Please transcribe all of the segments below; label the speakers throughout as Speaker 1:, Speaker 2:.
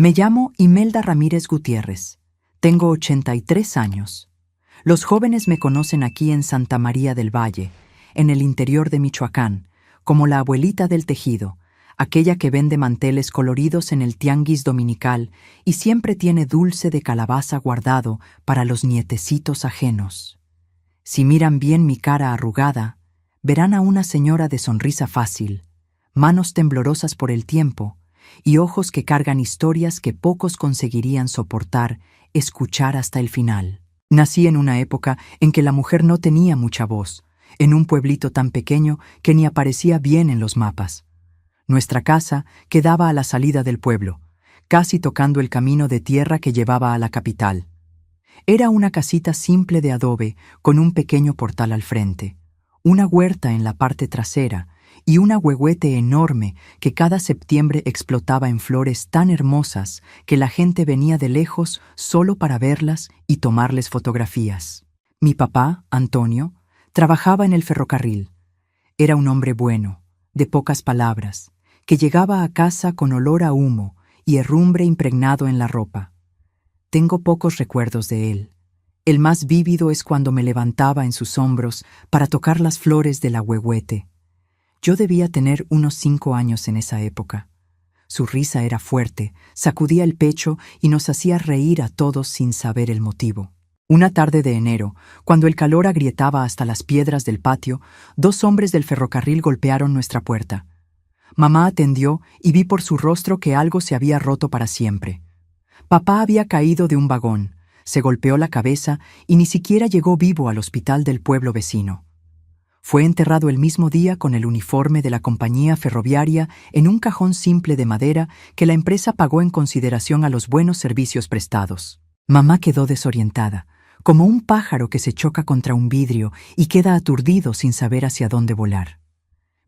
Speaker 1: Me llamo Imelda Ramírez Gutiérrez. Tengo 83 años. Los jóvenes me conocen aquí en Santa María del Valle, en el interior de Michoacán, como la abuelita del tejido, aquella que vende manteles coloridos en el tianguis dominical y siempre tiene dulce de calabaza guardado para los nietecitos ajenos. Si miran bien mi cara arrugada, verán a una señora de sonrisa fácil, manos temblorosas por el tiempo y ojos que cargan historias que pocos conseguirían soportar, escuchar hasta el final. Nací en una época en que la mujer no tenía mucha voz, en un pueblito tan pequeño que ni aparecía bien en los mapas. Nuestra casa quedaba a la salida del pueblo, casi tocando el camino de tierra que llevaba a la capital. Era una casita simple de adobe con un pequeño portal al frente, una huerta en la parte trasera y un ahuehuete enorme que cada septiembre explotaba en flores tan hermosas que la gente venía de lejos solo para verlas y tomarles fotografías. Mi papá, Antonio, trabajaba en el ferrocarril. Era un hombre bueno, de pocas palabras, que llegaba a casa con olor a humo y herrumbre impregnado en la ropa. Tengo pocos recuerdos de él. El más vívido es cuando me levantaba en sus hombros para tocar las flores del ahuehuete. Yo debía tener unos 5 años en esa época. Su risa era fuerte, sacudía el pecho y nos hacía reír a todos sin saber el motivo. Una tarde de enero, cuando el calor agrietaba hasta las piedras del patio, 2 hombres del ferrocarril golpearon nuestra puerta. Mamá atendió y vi por su rostro que algo se había roto para siempre. Papá había caído de un vagón, se golpeó la cabeza y ni siquiera llegó vivo al hospital del pueblo vecino. Fue enterrado el mismo día con el uniforme de la compañía ferroviaria en un cajón simple de madera que la empresa pagó en consideración a los buenos servicios prestados. Mamá quedó desorientada, como un pájaro que se choca contra un vidrio y queda aturdido sin saber hacia dónde volar.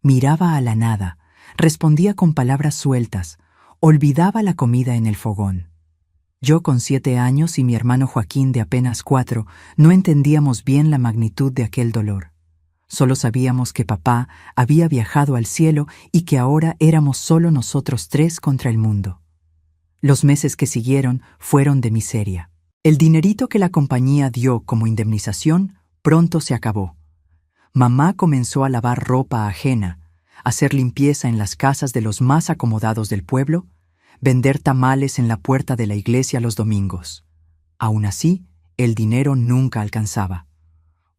Speaker 1: Miraba a la nada, respondía con palabras sueltas, olvidaba la comida en el fogón. Yo con 7 años y mi hermano Joaquín de apenas 4 no entendíamos bien la magnitud de aquel dolor. Solo sabíamos que papá había viajado al cielo y que ahora éramos solo nosotros 3 contra el mundo. Los meses que siguieron fueron de miseria. El dinerito que la compañía dio como indemnización pronto se acabó. Mamá comenzó a lavar ropa ajena, hacer limpieza en las casas de los más acomodados del pueblo, vender tamales en la puerta de la iglesia los domingos. Aún así, el dinero nunca alcanzaba.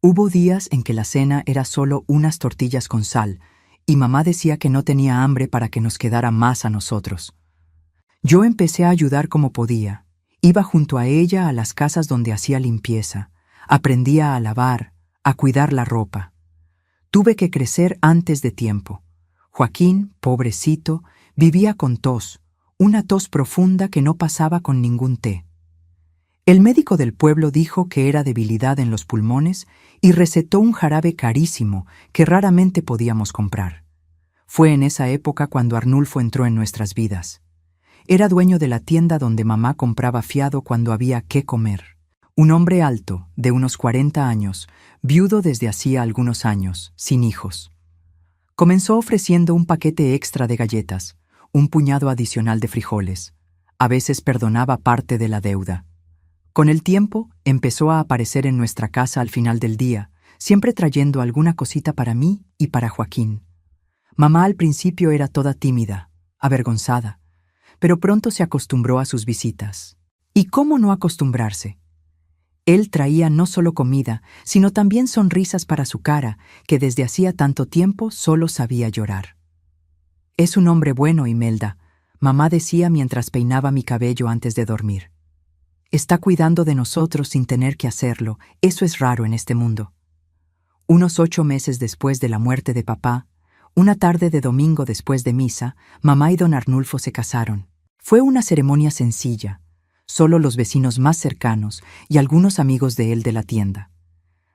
Speaker 1: Hubo días en que la cena era solo unas tortillas con sal, y mamá decía que no tenía hambre para que nos quedara más a nosotros. Yo empecé a ayudar como podía. Iba junto a ella a las casas donde hacía limpieza. Aprendía a lavar, a cuidar la ropa. Tuve que crecer antes de tiempo. Joaquín, pobrecito, vivía con tos, una tos profunda que no pasaba con ningún té. El médico del pueblo dijo que era debilidad en los pulmones y recetó un jarabe carísimo que raramente podíamos comprar. Fue en esa época cuando Arnulfo entró en nuestras vidas. Era dueño de la tienda donde mamá compraba fiado cuando había qué comer. Un hombre alto, de unos 40 años, viudo desde hacía algunos años, sin hijos. Comenzó ofreciendo un paquete extra de galletas, un puñado adicional de frijoles. A veces perdonaba parte de la deuda. Con el tiempo, empezó a aparecer en nuestra casa al final del día, siempre trayendo alguna cosita para mí y para Joaquín. Mamá al principio era toda tímida, avergonzada, pero pronto se acostumbró a sus visitas. ¿Y cómo no acostumbrarse? Él traía no solo comida, sino también sonrisas para su cara, que desde hacía tanto tiempo solo sabía llorar. «Es un hombre bueno, Imelda», mamá decía mientras peinaba mi cabello antes de dormir. «Está cuidando de nosotros sin tener que hacerlo, eso es raro en este mundo». Unos 8 meses después de la muerte de papá, una tarde de domingo después de misa, mamá y don Arnulfo se casaron. Fue una ceremonia sencilla, solo los vecinos más cercanos y algunos amigos de él de la tienda.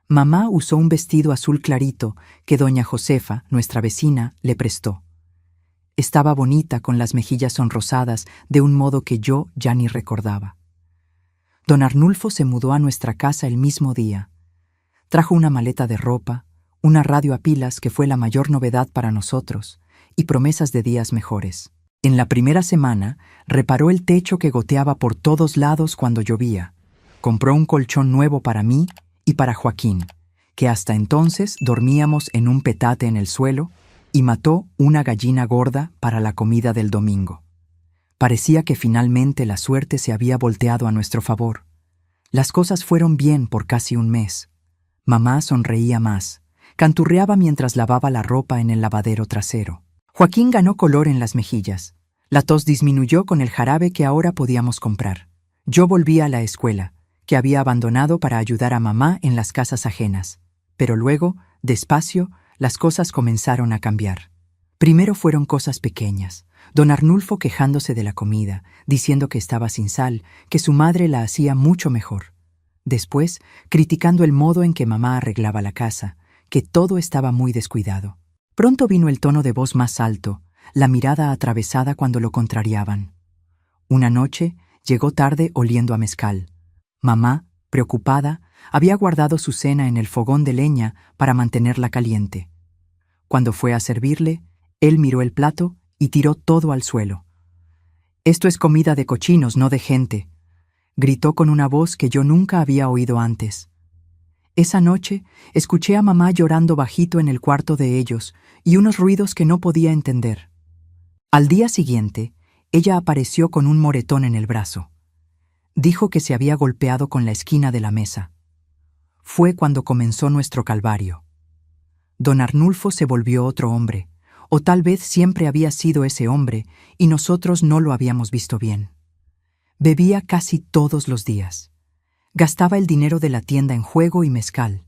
Speaker 1: Mamá usó un vestido azul clarito que doña Josefa, nuestra vecina, le prestó. Estaba bonita con las mejillas sonrosadas de un modo que yo ya ni recordaba. Don Arnulfo se mudó a nuestra casa el mismo día. Trajo una maleta de ropa, una radio a pilas que fue la mayor novedad para nosotros, y promesas de días mejores. En la primera semana, reparó el techo que goteaba por todos lados cuando llovía. Compró un colchón nuevo para mí y para Joaquín, que hasta entonces dormíamos en un petate en el suelo, y mató una gallina gorda para la comida del domingo. Parecía que finalmente la suerte se había volteado a nuestro favor. Las cosas fueron bien por casi un mes. Mamá sonreía más, canturreaba mientras lavaba la ropa en el lavadero trasero. Joaquín ganó color en las mejillas. La tos disminuyó con el jarabe que ahora podíamos comprar. Yo volví a la escuela, que había abandonado para ayudar a mamá en las casas ajenas. Pero luego, despacio, las cosas comenzaron a cambiar. Primero fueron cosas pequeñas. Don Arnulfo quejándose de la comida, diciendo que estaba sin sal, que su madre la hacía mucho mejor. Después, criticando el modo en que mamá arreglaba la casa, que todo estaba muy descuidado. Pronto vino el tono de voz más alto, la mirada atravesada cuando lo contrariaban. Una noche, llegó tarde oliendo a mezcal. Mamá, preocupada, había guardado su cena en el fogón de leña para mantenerla caliente. Cuando fue a servirle, él miró el plato y tiró todo al suelo. «Esto es comida de cochinos, no de gente», gritó con una voz que yo nunca había oído antes. Esa noche escuché a mamá llorando bajito en el cuarto de ellos y unos ruidos que no podía entender. Al día siguiente, ella apareció con un moretón en el brazo. Dijo que se había golpeado con la esquina de la mesa. Fue cuando comenzó nuestro calvario. Don Arnulfo se volvió otro hombre, o tal vez siempre había sido ese hombre y nosotros no lo habíamos visto bien. Bebía casi todos los días. Gastaba el dinero de la tienda en juego y mezcal,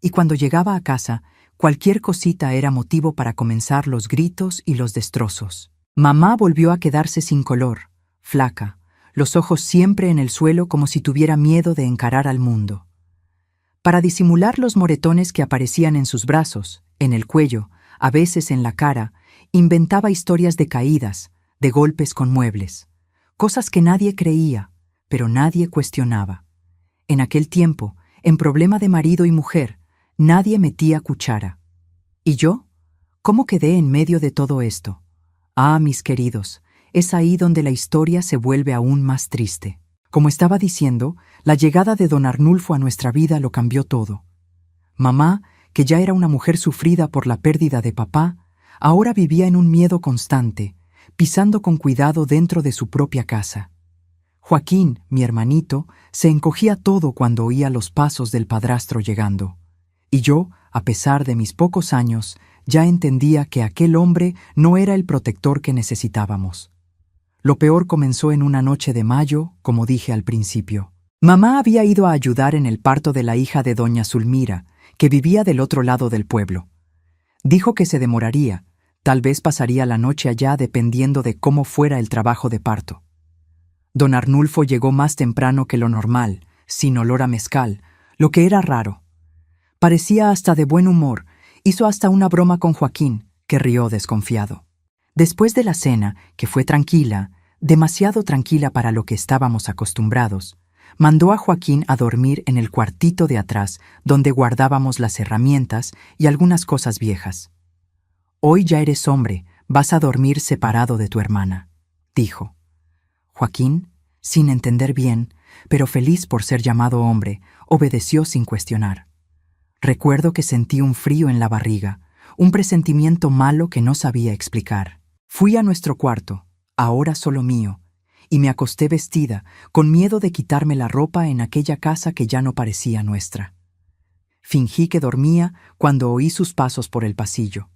Speaker 1: y cuando llegaba a casa, cualquier cosita era motivo para comenzar los gritos y los destrozos. Mamá volvió a quedarse sin color, flaca, los ojos siempre en el suelo como si tuviera miedo de encarar al mundo. Para disimular los moretones que aparecían en sus brazos, en el cuello, a veces en la cara, inventaba historias de caídas, de golpes con muebles, cosas que nadie creía, pero nadie cuestionaba. En aquel tiempo, en problema de marido y mujer, nadie metía cuchara. ¿Y yo? ¿Cómo quedé en medio de todo esto? Ah, mis queridos, es ahí donde la historia se vuelve aún más triste. Como estaba diciendo, la llegada de don Arnulfo a nuestra vida lo cambió todo. Mamá, que ya era una mujer sufrida por la pérdida de papá, ahora vivía en un miedo constante, pisando con cuidado dentro de su propia casa. Joaquín, mi hermanito, se encogía todo cuando oía los pasos del padrastro llegando. Y yo, a pesar de mis pocos años, ya entendía que aquel hombre no era el protector que necesitábamos. Lo peor comenzó en una noche de mayo, como dije al principio. Mamá había ido a ayudar en el parto de la hija de doña Zulmira, que vivía del otro lado del pueblo. Dijo que se demoraría, tal vez pasaría la noche allá dependiendo de cómo fuera el trabajo de parto. Don Arnulfo llegó más temprano que lo normal, sin olor a mezcal, lo que era raro. Parecía hasta de buen humor, hizo hasta una broma con Joaquín, que rió desconfiado. Después de la cena, que fue tranquila, demasiado tranquila para lo que estábamos acostumbrados, mandó a Joaquín a dormir en el cuartito de atrás, donde guardábamos las herramientas y algunas cosas viejas. «Hoy ya eres hombre, vas a dormir separado de tu hermana», dijo. Joaquín, sin entender bien, pero feliz por ser llamado hombre, obedeció sin cuestionar. Recuerdo que sentí un frío en la barriga, un presentimiento malo que no sabía explicar. Fui a nuestro cuarto, ahora solo mío, y me acosté vestida, con miedo de quitarme la ropa en aquella casa que ya no parecía nuestra. Fingí que dormía cuando oí sus pasos por el pasillo.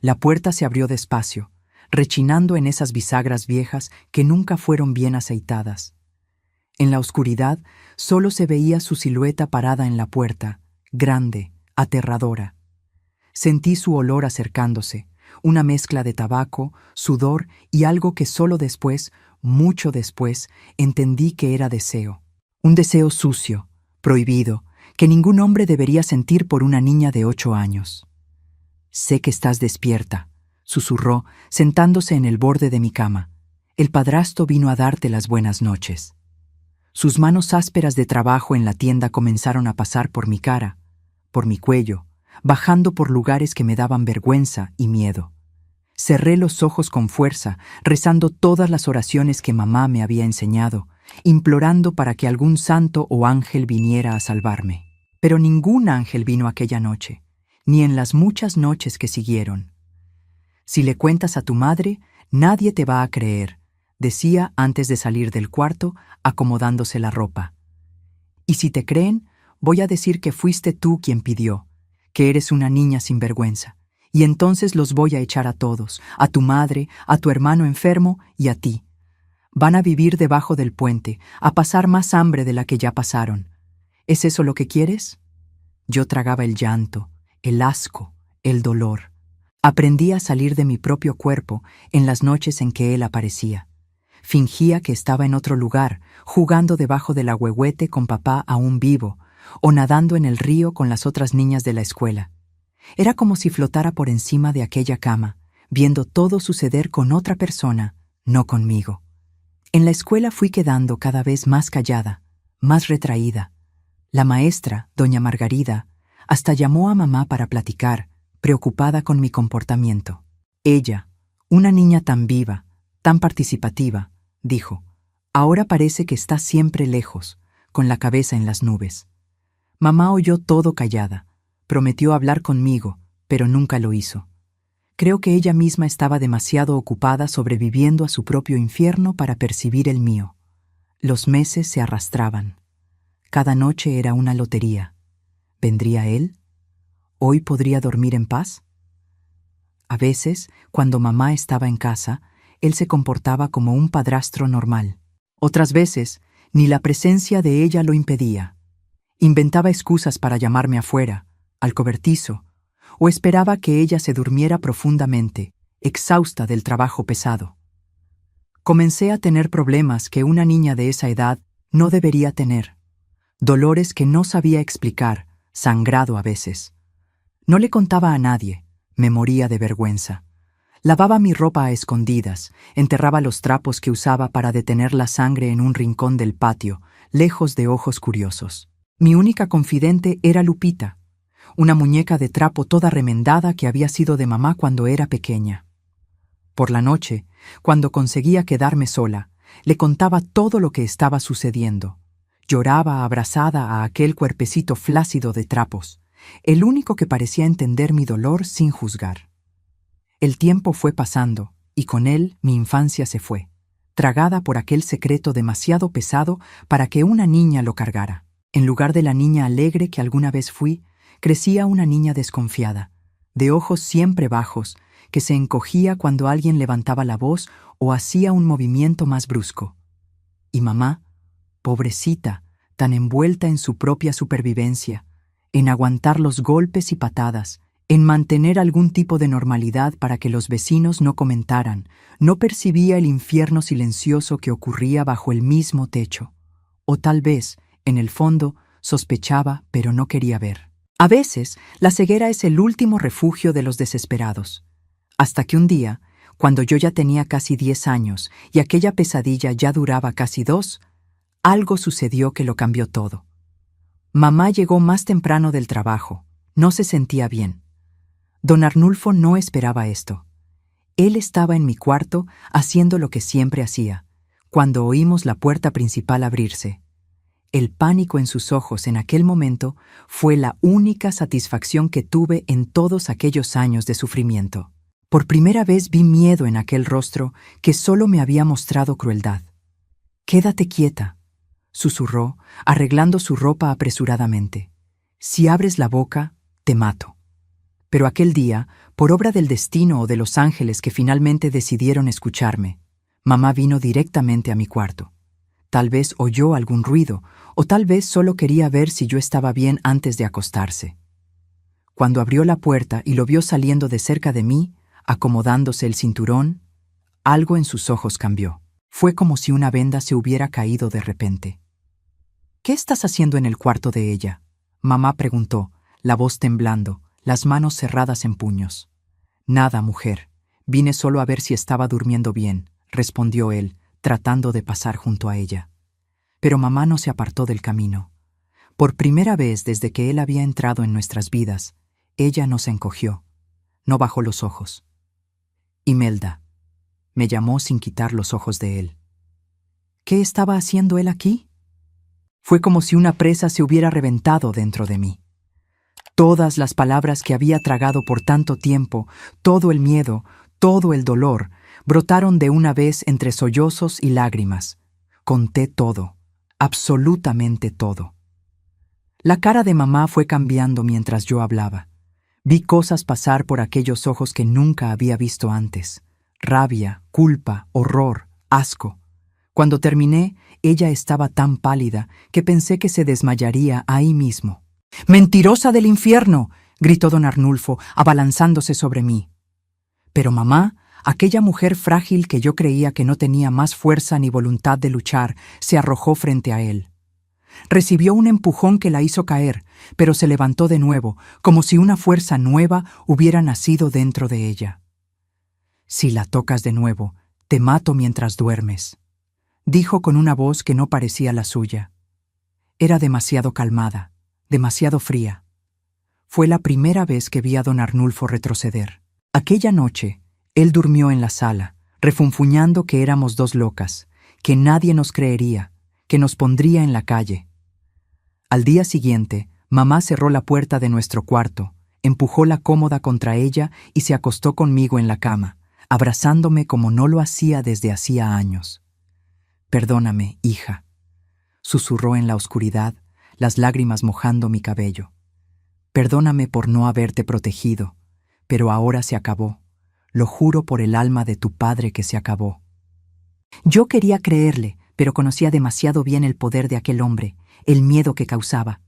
Speaker 1: La puerta se abrió despacio, rechinando en esas bisagras viejas que nunca fueron bien aceitadas. En la oscuridad solo se veía su silueta parada en la puerta, grande, aterradora. Sentí su olor acercándose, una mezcla de tabaco, sudor y algo que solo después, mucho después, entendí que era deseo. Un deseo sucio, prohibido, que ningún hombre debería sentir por una niña de 8 años. «Sé que estás despierta», susurró, sentándose en el borde de mi cama. «El padrastro vino a darte las buenas noches». Sus manos ásperas de trabajo en la tienda comenzaron a pasar por mi cara, por mi cuello, bajando por lugares que me daban vergüenza y miedo. Cerré los ojos con fuerza, rezando todas las oraciones que mamá me había enseñado, implorando para que algún santo o ángel viniera a salvarme. Pero ningún ángel vino aquella noche, ni en las muchas noches que siguieron. Si le cuentas a tu madre, nadie te va a creer, decía antes de salir del cuarto, acomodándose la ropa. Y si te creen, voy a decir que fuiste tú quien pidió, que eres una niña sin vergüenza, y entonces los voy a echar a todos, a tu madre, a tu hermano enfermo y a ti. Van a vivir debajo del puente, a pasar más hambre de la que ya pasaron. ¿Es eso lo que quieres? Yo tragaba el llanto, el asco, el dolor. Aprendí a salir de mi propio cuerpo en las noches en que él aparecía. Fingía que estaba en otro lugar, jugando debajo del ahuehuete con papá aún vivo, o nadando en el río con las otras niñas de la escuela. Era como si flotara por encima de aquella cama, viendo todo suceder con otra persona, no conmigo. En la escuela fui quedando cada vez más callada, más retraída. La maestra, doña Margarida, hasta llamó a mamá para platicar, preocupada con mi comportamiento. Ella, una niña tan viva, tan participativa, dijo, ahora parece que está siempre lejos, con la cabeza en las nubes. Mamá oyó todo callada, prometió hablar conmigo, pero nunca lo hizo. Creo que ella misma estaba demasiado ocupada sobreviviendo a su propio infierno para percibir el mío. Los meses se arrastraban. Cada noche era una lotería. ¿Vendría él? ¿Hoy podría dormir en paz? A veces, cuando mamá estaba en casa, él se comportaba como un padrastro normal. Otras veces, ni la presencia de ella lo impedía. Inventaba excusas para llamarme afuera, al cobertizo, o esperaba que ella se durmiera profundamente, exhausta del trabajo pesado. Comencé a tener problemas que una niña de esa edad no debería tener. Dolores que no sabía explicar, sangrado a veces. No le contaba a nadie, me moría de vergüenza. Lavaba mi ropa a escondidas, enterraba los trapos que usaba para detener la sangre en un rincón del patio, lejos de ojos curiosos. Mi única confidente era Lupita, una muñeca de trapo toda remendada que había sido de mamá cuando era pequeña. Por la noche, cuando conseguía quedarme sola, le contaba todo lo que estaba sucediendo. Lloraba abrazada a aquel cuerpecito flácido de trapos, el único que parecía entender mi dolor sin juzgar. El tiempo fue pasando, y con él mi infancia se fue, tragada por aquel secreto demasiado pesado para que una niña lo cargara. En lugar de la niña alegre que alguna vez fui, crecía una niña desconfiada, de ojos siempre bajos, que se encogía cuando alguien levantaba la voz o hacía un movimiento más brusco. Y mamá, pobrecita, tan envuelta en su propia supervivencia, en aguantar los golpes y patadas, en mantener algún tipo de normalidad para que los vecinos no comentaran, no percibía el infierno silencioso que ocurría bajo el mismo techo. O tal vez, en el fondo, sospechaba, pero no quería ver. A veces, la ceguera es el último refugio de los desesperados. Hasta que un día, cuando yo ya tenía casi 10 años y aquella pesadilla ya duraba casi 2, algo sucedió que lo cambió todo. Mamá llegó más temprano del trabajo. No se sentía bien. Don Arnulfo no esperaba esto. Él estaba en mi cuarto haciendo lo que siempre hacía, cuando oímos la puerta principal abrirse. El pánico en sus ojos en aquel momento fue la única satisfacción que tuve en todos aquellos años de sufrimiento. Por primera vez vi miedo en aquel rostro que solo me había mostrado crueldad. «Quédate quieta», susurró, arreglando su ropa apresuradamente. «Si abres la boca, te mato». Pero aquel día, por obra del destino o de los ángeles que finalmente decidieron escucharme, mamá vino directamente a mi cuarto. Tal vez oyó algún ruido, o tal vez solo quería ver si yo estaba bien antes de acostarse. Cuando abrió la puerta y lo vio saliendo de cerca de mí, acomodándose el cinturón, algo en sus ojos cambió. Fue como si una venda se hubiera caído de repente. «¿Qué estás haciendo en el cuarto de ella?», mamá preguntó, la voz temblando, las manos cerradas en puños. «Nada, mujer. Vine solo a ver si estaba durmiendo bien», respondió él, tratando de pasar junto a ella. Pero mamá no se apartó del camino. Por primera vez desde que él había entrado en nuestras vidas, ella no se encogió, no bajó los ojos. Imelda, me llamó sin quitar los ojos de él. ¿Qué estaba haciendo él aquí? Fue como si una presa se hubiera reventado dentro de mí. Todas las palabras que había tragado por tanto tiempo, todo el miedo, todo el dolor, brotaron de una vez entre sollozos y lágrimas. Conté todo, absolutamente todo. La cara de mamá fue cambiando mientras yo hablaba. Vi cosas pasar por aquellos ojos que nunca había visto antes. Rabia, culpa, horror, asco. Cuando terminé, ella estaba tan pálida que pensé que se desmayaría ahí mismo. «¡Mentirosa del infierno!», gritó don Arnulfo, abalanzándose sobre mí. Pero mamá, aquella mujer frágil que yo creía que no tenía más fuerza ni voluntad de luchar, se arrojó frente a él. Recibió un empujón que la hizo caer, pero se levantó de nuevo, como si una fuerza nueva hubiera nacido dentro de ella. «Si la tocas de nuevo, te mato mientras duermes», dijo con una voz que no parecía la suya. Era demasiado calmada, demasiado fría. Fue la primera vez que vi a don Arnulfo retroceder. Aquella noche, él durmió en la sala, refunfuñando que éramos dos locas, que nadie nos creería, que nos pondría en la calle. Al día siguiente, mamá cerró la puerta de nuestro cuarto, empujó la cómoda contra ella y se acostó conmigo en la cama, abrazándome como no lo hacía desde hacía años. «Perdóname, hija», susurró en la oscuridad, las lágrimas mojando mi cabello. «Perdóname por no haberte protegido, pero ahora se acabó. Lo juro por el alma de tu padre que se acabó». Yo quería creerle, pero conocía demasiado bien el poder de aquel hombre, el miedo que causaba.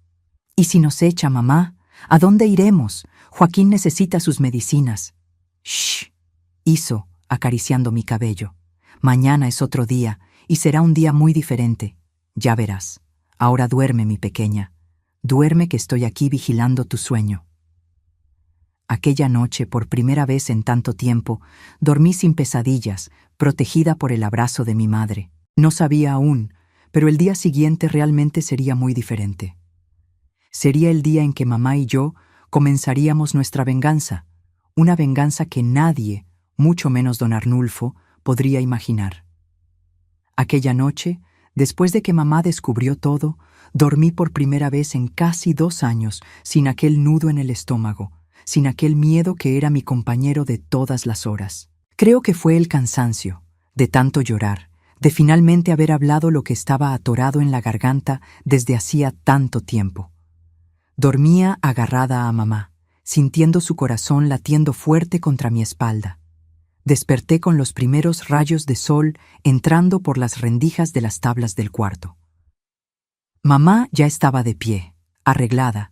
Speaker 1: «¿Y si nos echa, mamá? ¿A dónde iremos? Joaquín necesita sus medicinas». «Shh», hizo, acariciando mi cabello. «Mañana es otro día, y será un día muy diferente. Ya verás. Ahora duerme, mi pequeña. Duerme que estoy aquí vigilando tu sueño». Aquella noche, por primera vez en tanto tiempo, dormí sin pesadillas, protegida por el abrazo de mi madre. No sabía aún, pero el día siguiente realmente sería muy diferente. Sería el día en que mamá y yo comenzaríamos nuestra venganza, una venganza que nadie, mucho menos don Arnulfo, podría imaginar. Aquella noche, después de que mamá descubrió todo, dormí por primera vez en casi 2 años sin aquel nudo en el estómago, sin aquel miedo que era mi compañero de todas las horas. Creo que fue el cansancio, de tanto llorar, de finalmente haber hablado lo que estaba atorado en la garganta desde hacía tanto tiempo. Dormía agarrada a mamá, sintiendo su corazón latiendo fuerte contra mi espalda. Desperté con los primeros rayos de sol entrando por las rendijas de las tablas del cuarto. Mamá ya estaba de pie, arreglada,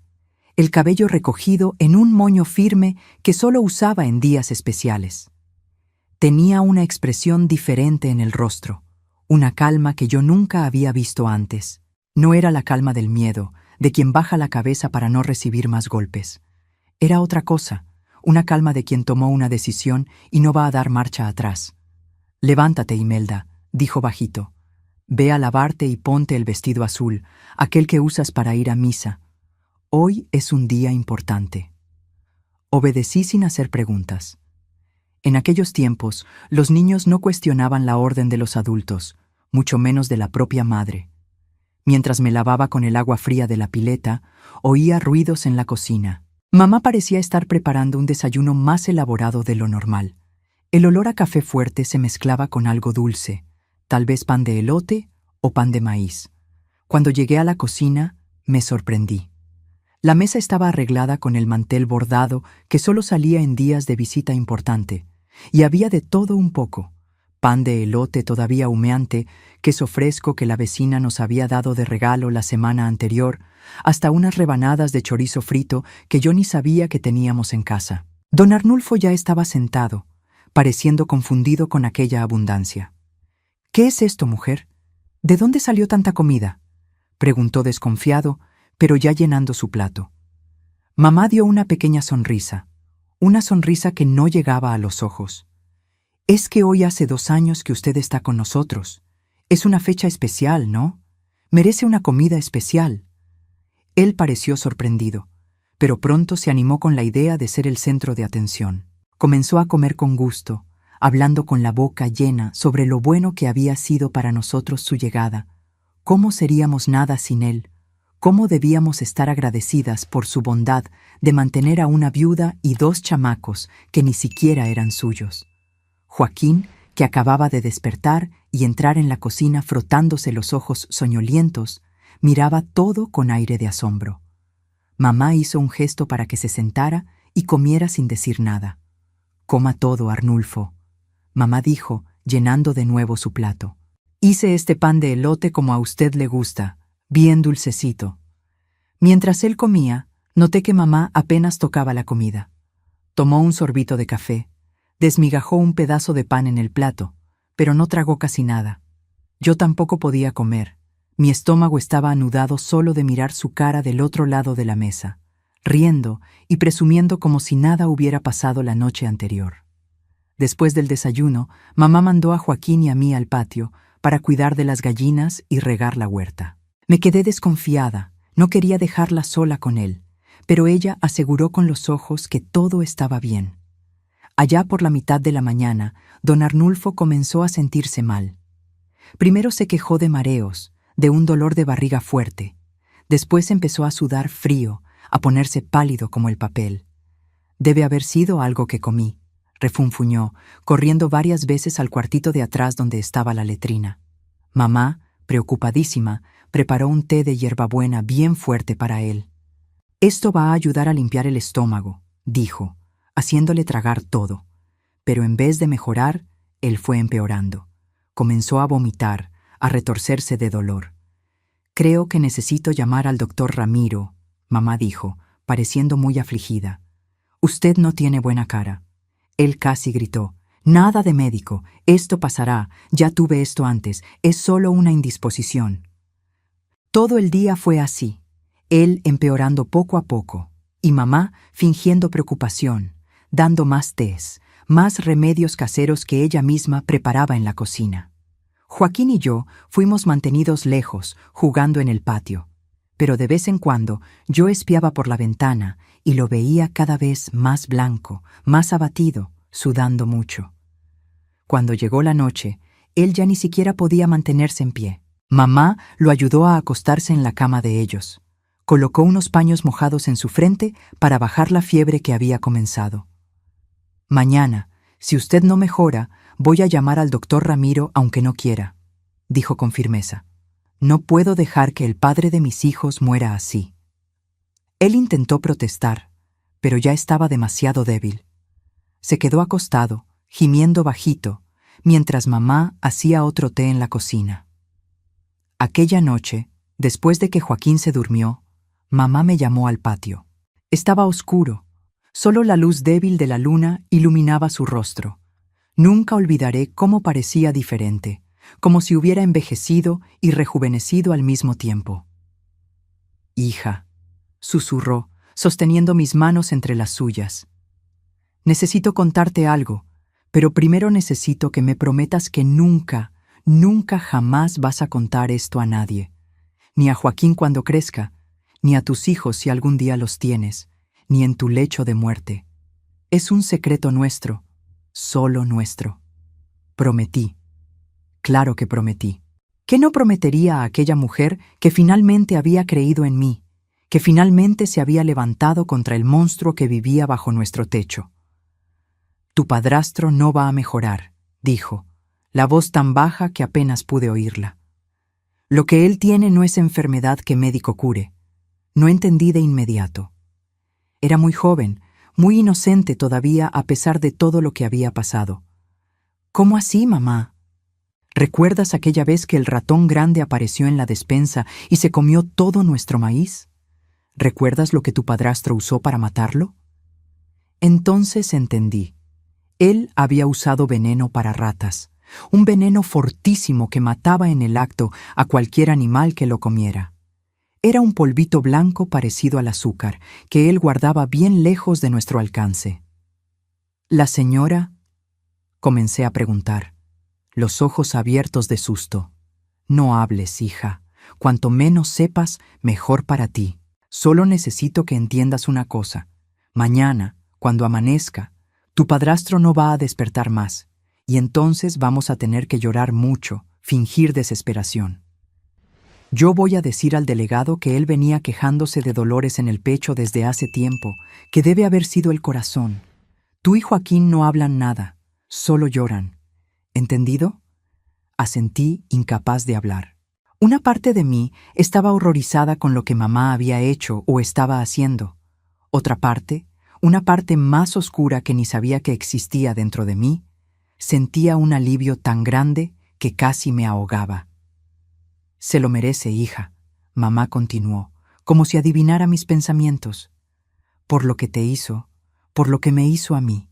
Speaker 1: el cabello recogido en un moño firme que solo usaba en días especiales. Tenía una expresión diferente en el rostro, una calma que yo nunca había visto antes. No era la calma del miedo, de quien baja la cabeza para no recibir más golpes. Era otra cosa, una calma de quien tomó una decisión y no va a dar marcha atrás. «Levántate, Imelda», dijo bajito. «Ve a lavarte y ponte el vestido azul, aquel que usas para ir a misa. Hoy es un día importante». Obedecí sin hacer preguntas. En aquellos tiempos, los niños no cuestionaban la orden de los adultos, mucho menos de la propia madre. Mientras me lavaba con el agua fría de la pileta, oía ruidos en la cocina. Mamá parecía estar preparando un desayuno más elaborado de lo normal. El olor a café fuerte se mezclaba con algo dulce, tal vez pan de elote o pan de maíz. Cuando llegué a la cocina, me sorprendí. La mesa estaba arreglada con el mantel bordado que solo salía en días de visita importante, y había de todo un poco: pan de elote todavía humeante, queso fresco que la vecina nos había dado de regalo la semana anterior, hasta unas rebanadas de chorizo frito que yo ni sabía que teníamos en casa. Don Arnulfo ya estaba sentado, pareciendo confundido con aquella abundancia. «¿Qué es esto, mujer? ¿De dónde salió tanta comida?», preguntó desconfiado, pero ya llenando su plato. Mamá dio una pequeña sonrisa, una sonrisa que no llegaba a los ojos. «Es que hoy hace 2 años que usted está con nosotros. Es una fecha especial, ¿no? Merece una comida especial». Él pareció sorprendido, pero pronto se animó con la idea de ser el centro de atención. Comenzó a comer con gusto, hablando con la boca llena sobre lo bueno que había sido para nosotros su llegada. ¿Cómo seríamos nada sin él? ¿Cómo debíamos estar agradecidas por su bondad de mantener a una viuda y 2 chamacos que ni siquiera eran suyos? Joaquín, que acababa de despertar y entrar en la cocina frotándose los ojos soñolientos, miraba todo con aire de asombro. Mamá hizo un gesto para que se sentara y comiera sin decir nada. «Coma todo, Arnulfo», mamá dijo, llenando de nuevo su plato. «Hice este pan de elote como a usted le gusta, bien dulcecito». Mientras él comía, noté que mamá apenas tocaba la comida. Tomó un sorbito de café, desmigajó un pedazo de pan en el plato, pero no tragó casi nada. Yo tampoco podía comer. Mi estómago estaba anudado solo de mirar su cara del otro lado de la mesa, riendo y presumiendo como si nada hubiera pasado la noche anterior. Después del desayuno, mamá mandó a Joaquín y a mí al patio para cuidar de las gallinas y regar la huerta. Me quedé desconfiada, no quería dejarla sola con él, pero ella aseguró con los ojos que todo estaba bien. Allá por la mitad de la mañana, don Arnulfo comenzó a sentirse mal. Primero se quejó de mareos, de un dolor de barriga fuerte. Después empezó a sudar frío, a ponerse pálido como el papel. «Debe haber sido algo que comí», refunfuñó, corriendo varias veces al cuartito de atrás donde estaba la letrina. Mamá, preocupadísima, preparó un té de hierbabuena bien fuerte para él. «Esto va a ayudar a limpiar el estómago», dijo, haciéndole tragar todo. Pero en vez de mejorar, él fue empeorando. Comenzó a vomitar, a retorcerse de dolor. «Creo que necesito llamar al doctor Ramiro», mamá dijo, pareciendo muy afligida. «Usted no tiene buena cara». Él casi gritó. «Nada de médico, esto pasará, ya tuve esto antes, es solo una indisposición». Todo el día fue así, él empeorando poco a poco, y mamá fingiendo preocupación, dando más tés, más remedios caseros que ella misma preparaba en la cocina. Joaquín y yo fuimos mantenidos lejos, jugando en el patio, pero de vez en cuando yo espiaba por la ventana y lo veía cada vez más blanco, más abatido, sudando mucho. Cuando llegó la noche, él ya ni siquiera podía mantenerse en pie. Mamá lo ayudó a acostarse en la cama de ellos. Colocó unos paños mojados en su frente para bajar la fiebre que había comenzado. «Mañana, si usted no mejora, voy a llamar al doctor Ramiro aunque no quiera», dijo con firmeza. «No puedo dejar que el padre de mis hijos muera así». Él intentó protestar, pero ya estaba demasiado débil. Se quedó acostado, gimiendo bajito, mientras mamá hacía otro té en la cocina. Aquella noche, después de que Joaquín se durmió, mamá me llamó al patio. Estaba oscuro. Solo la luz débil de la luna iluminaba su rostro. Nunca olvidaré cómo parecía diferente, como si hubiera envejecido y rejuvenecido al mismo tiempo. «Hija», susurró, sosteniendo mis manos entre las suyas. «Necesito contarte algo, pero primero necesito que me prometas que nunca, nunca jamás vas a contar esto a nadie, ni a Joaquín cuando crezca, ni a tus hijos si algún día los tienes, ni en tu lecho de muerte. Es un secreto nuestro, solo nuestro». Prometí. Claro que prometí. ¿Qué no prometería a aquella mujer que finalmente había creído en mí, que finalmente se había levantado contra el monstruo que vivía bajo nuestro techo? «Tu padrastro no va a mejorar», dijo, la voz tan baja que apenas pude oírla. «Lo que él tiene no es enfermedad que médico cure». No entendí de inmediato. Era muy joven, muy inocente todavía a pesar de todo lo que había pasado. «¿Cómo así, mamá? ¿Recuerdas aquella vez que el ratón grande apareció en la despensa y se comió todo nuestro maíz? ¿Recuerdas lo que tu padrastro usó para matarlo?» Entonces entendí. Él había usado veneno para ratas, un veneno fortísimo que mataba en el acto a cualquier animal que lo comiera. Era un polvito blanco parecido al azúcar, que él guardaba bien lejos de nuestro alcance. «¿La señora?», comencé a preguntar, los ojos abiertos de susto. «No hables, hija. Cuanto menos sepas, mejor para ti. Solo necesito que entiendas una cosa. Mañana, cuando amanezca, tu padrastro no va a despertar más, Y entonces vamos a tener que llorar mucho, fingir desesperación. Yo voy a decir al delegado que él venía quejándose de dolores en el pecho desde hace tiempo, que debe haber sido el corazón. Tú y Joaquín no hablan nada, solo lloran. ¿Entendido? Asentí, incapaz de hablar. Una parte de mí estaba horrorizada con lo que mamá había hecho o estaba haciendo. Otra parte, una parte más oscura que ni sabía que existía dentro de mí, sentía un alivio tan grande que casi me ahogaba. Se lo merece, hija, mamá continuó, como si adivinara mis pensamientos. Por lo que te hizo, por lo que me hizo a mí.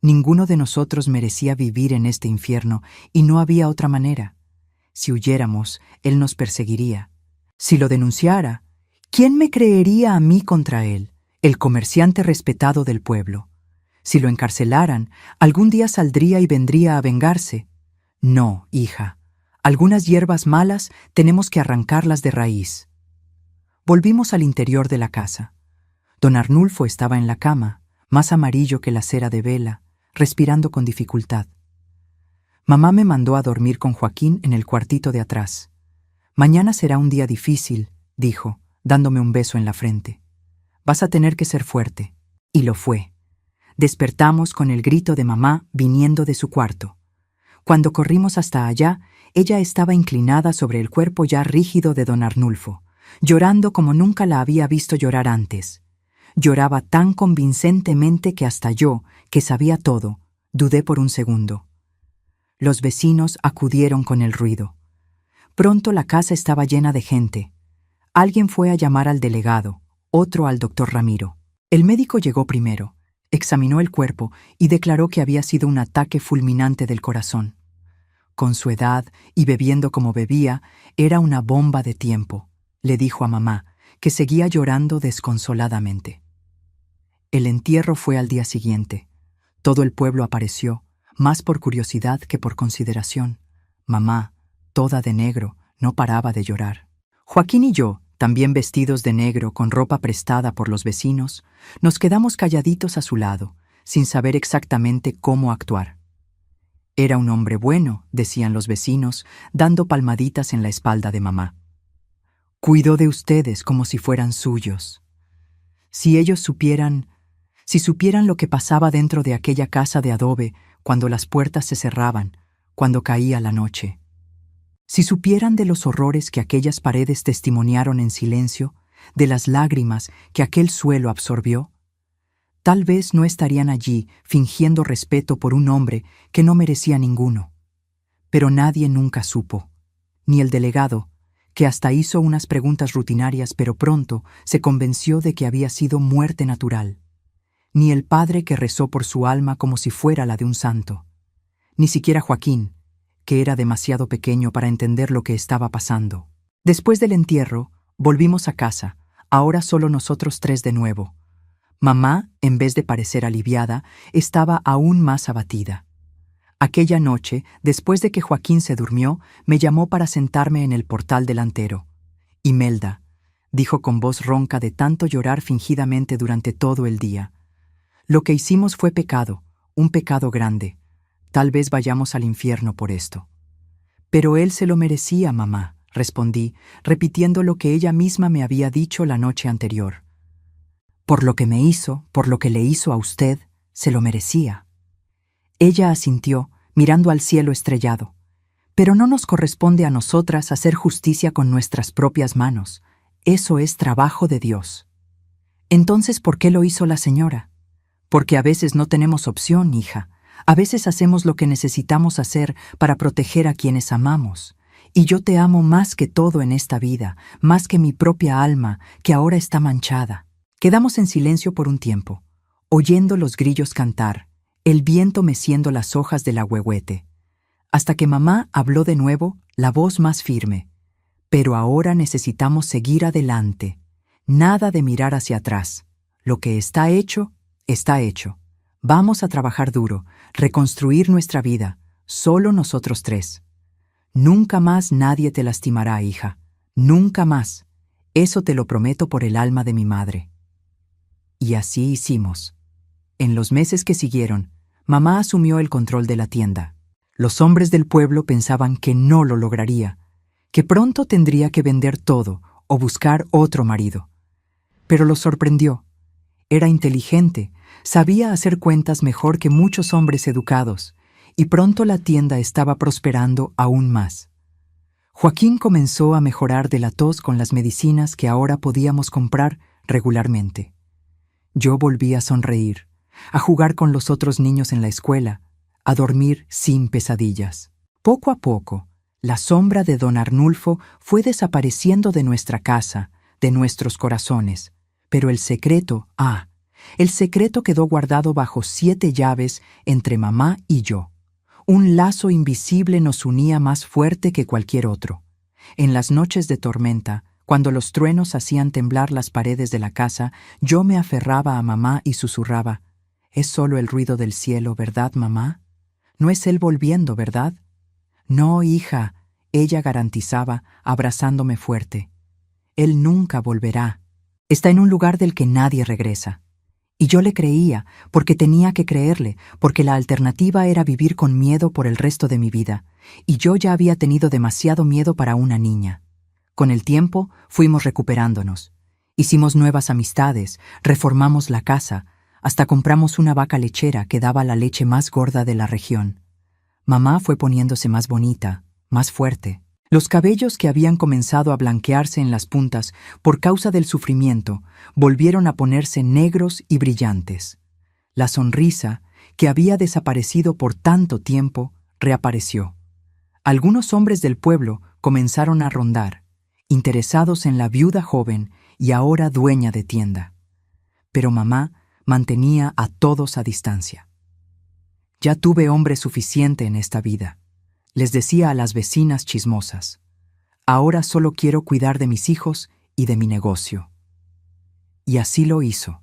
Speaker 1: Ninguno de nosotros merecía vivir en este infierno y no había otra manera. Si huyéramos, él nos perseguiría. Si lo denunciara, ¿quién me creería a mí contra él, el comerciante respetado del pueblo? Si lo encarcelaran, algún día saldría y vendría a vengarse. No, hija. Algunas hierbas malas tenemos que arrancarlas de raíz. Volvimos al interior de la casa. Don Arnulfo estaba en la cama, más amarillo que la cera de vela, respirando con dificultad. Mamá me mandó a dormir con Joaquín en el cuartito de atrás. Mañana será un día difícil, dijo, dándome un beso en la frente. Vas a tener que ser fuerte. Y lo fue. Despertamos con el grito de mamá viniendo de su cuarto. Cuando corrimos hasta allá, ella estaba inclinada sobre el cuerpo ya rígido de don Arnulfo, llorando como nunca la había visto llorar antes. Lloraba tan convincentemente que hasta yo, que sabía todo, dudé por un segundo. Los vecinos acudieron con el ruido. Pronto la casa estaba llena de gente. Alguien fue a llamar al delegado, otro al doctor Ramiro. El médico llegó primero, examinó el cuerpo y declaró que había sido un ataque fulminante del corazón. Con su edad y bebiendo como bebía, era una bomba de tiempo, le dijo a mamá, que seguía llorando desconsoladamente. El entierro fue al día siguiente. Todo el pueblo apareció, más por curiosidad que por consideración. Mamá, toda de negro, no paraba de llorar. Joaquín y yo, también vestidos de negro con ropa prestada por los vecinos, nos quedamos calladitos a su lado, sin saber exactamente cómo actuar. Era un hombre bueno, decían los vecinos, dando palmaditas en la espalda de mamá. Cuidó de ustedes como si fueran suyos. Si ellos supieran lo que pasaba dentro de aquella casa de adobe cuando las puertas se cerraban, cuando caía la noche. Si supieran de los horrores que aquellas paredes testimoniaron en silencio, de las lágrimas que aquel suelo absorbió, tal vez no estarían allí fingiendo respeto por un hombre que no merecía ninguno. Pero nadie nunca supo, ni el delegado, que hasta hizo unas preguntas rutinarias pero pronto se convenció de que había sido muerte natural, ni el padre que rezó por su alma como si fuera la de un santo, ni siquiera Joaquín, que era demasiado pequeño para entender lo que estaba pasando. Después del entierro, volvimos a casa, ahora solo nosotros tres de nuevo. Mamá, en vez de parecer aliviada, estaba aún más abatida. Aquella noche, después de que Joaquín se durmió, me llamó para sentarme en el portal delantero. Imelda, dijo con voz ronca de tanto llorar fingidamente durante todo el día. Lo que hicimos fue pecado, un pecado grande. Tal vez vayamos al infierno por esto. Pero él se lo merecía, mamá, respondí, repitiendo lo que ella misma me había dicho la noche anterior. Por lo que me hizo, por lo que le hizo a usted, se lo merecía. Ella asintió, mirando al cielo estrellado. Pero no nos corresponde a nosotras hacer justicia con nuestras propias manos. Eso es trabajo de Dios. Entonces, ¿por qué lo hizo la señora? Porque a veces no tenemos opción, hija. A veces hacemos lo que necesitamos hacer para proteger a quienes amamos. Y yo te amo más que todo en esta vida, más que mi propia alma, que ahora está manchada. Quedamos en silencio por un tiempo, oyendo los grillos cantar, el viento meciendo las hojas del ahuehuete, hasta que mamá habló de nuevo, la voz más firme. Pero ahora necesitamos seguir adelante. Nada de mirar hacia atrás. Lo que está hecho, está hecho. Vamos a trabajar duro, reconstruir nuestra vida, solo nosotros tres. Nunca más nadie te lastimará, hija. Nunca más. Eso te lo prometo por el alma de mi madre. Y así hicimos. En los meses que siguieron, mamá asumió el control de la tienda. Los hombres del pueblo pensaban que no lo lograría, que pronto tendría que vender todo o buscar otro marido. Pero lo sorprendió. Era inteligente, sabía hacer cuentas mejor que muchos hombres educados, y pronto la tienda estaba prosperando aún más. Joaquín comenzó a mejorar de la tos con las medicinas que ahora podíamos comprar regularmente. Yo volví a sonreír, a jugar con los otros niños en la escuela, a dormir sin pesadillas. Poco a poco, la sombra de don Arnulfo fue desapareciendo de nuestra casa, de nuestros corazones, pero el secreto quedó guardado bajo 7 llaves entre mamá y yo. Un lazo invisible nos unía más fuerte que cualquier otro. En las noches de tormenta, cuando los truenos hacían temblar las paredes de la casa, yo me aferraba a mamá y susurraba: «Es solo el ruido del cielo, ¿verdad, mamá? No es él volviendo, ¿verdad?» «No, hija», ella garantizaba, abrazándome fuerte. «Él nunca volverá. Está en un lugar del que nadie regresa». Y yo le creía, porque tenía que creerle, porque la alternativa era vivir con miedo por el resto de mi vida, y yo ya había tenido demasiado miedo para una niña. Con el tiempo fuimos recuperándonos. Hicimos nuevas amistades, reformamos la casa, hasta compramos una vaca lechera que daba la leche más gorda de la región. Mamá fue poniéndose más bonita, más fuerte. Los cabellos que habían comenzado a blanquearse en las puntas por causa del sufrimiento volvieron a ponerse negros y brillantes. La sonrisa, que había desaparecido por tanto tiempo, reapareció. Algunos hombres del pueblo comenzaron a rondar, interesados en la viuda joven y ahora dueña de tienda. Pero mamá mantenía a todos a distancia. «Ya tuve hombre suficiente en esta vida», les decía a las vecinas chismosas. «Ahora solo quiero cuidar de mis hijos y de mi negocio». Y así lo hizo.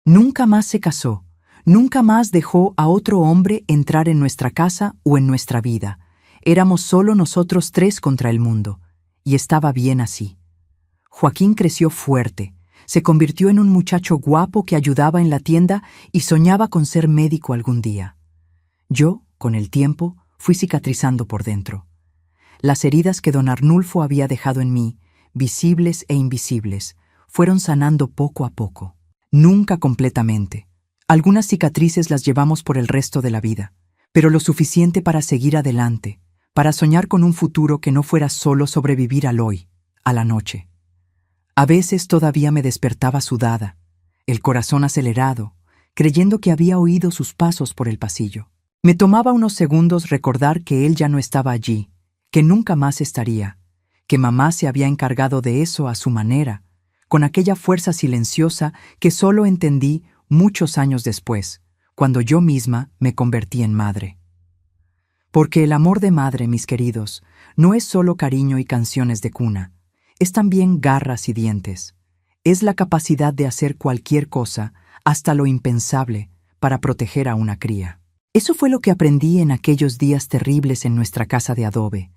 Speaker 1: Nunca más se casó, nunca más dejó a otro hombre entrar en nuestra casa o en nuestra vida. Éramos solo nosotros 3 contra el mundo, y estaba bien así. Joaquín creció fuerte, se convirtió en un muchacho guapo que ayudaba en la tienda y soñaba con ser médico algún día. Yo, con el tiempo, fui cicatrizando por dentro. Las heridas que don Arnulfo había dejado en mí, visibles e invisibles, fueron sanando poco a poco. Nunca completamente. Algunas cicatrices las llevamos por el resto de la vida, pero lo suficiente para seguir adelante, para soñar con un futuro que no fuera solo sobrevivir al hoy, a la noche. A veces todavía me despertaba sudada, el corazón acelerado, creyendo que había oído sus pasos por el pasillo. Me tomaba unos segundos recordar que él ya no estaba allí, que nunca más estaría, que mamá se había encargado de eso a su manera, con aquella fuerza silenciosa que solo entendí muchos años después, cuando yo misma me convertí en madre. Porque el amor de madre, mis queridos, no es solo cariño y canciones de cuna, es también garras y dientes. Es la capacidad de hacer cualquier cosa, hasta lo impensable, para proteger a una cría. Eso fue lo que aprendí en aquellos días terribles en nuestra casa de adobe,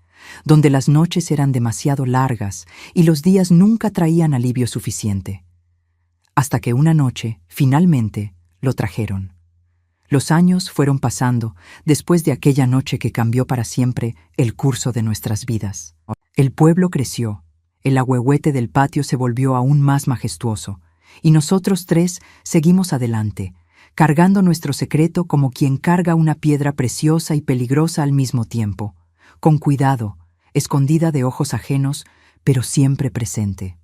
Speaker 1: donde las noches eran demasiado largas y los días nunca traían alivio suficiente. Hasta que una noche, finalmente, lo trajeron. Los años fueron pasando después de aquella noche que cambió para siempre el curso de nuestras vidas. El pueblo creció, el ahuehuete del patio se volvió aún más majestuoso, y nosotros 3 seguimos adelante, cargando nuestro secreto como quien carga una piedra preciosa y peligrosa al mismo tiempo, con cuidado, escondida de ojos ajenos, pero siempre presente.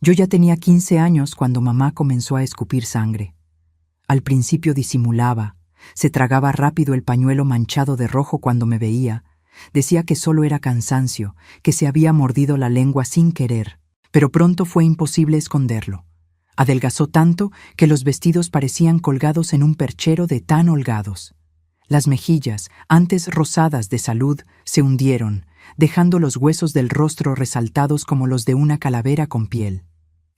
Speaker 1: Yo ya tenía 15 años cuando mamá comenzó a escupir sangre. Al principio disimulaba, se tragaba rápido el pañuelo manchado de rojo cuando me veía, decía que solo era cansancio, que se había mordido la lengua sin querer, pero pronto fue imposible esconderlo. Adelgazó tanto que los vestidos parecían colgados en un perchero de tan holgados. Las mejillas, antes rosadas de salud, se hundieron, dejando los huesos del rostro resaltados como los de una calavera con piel.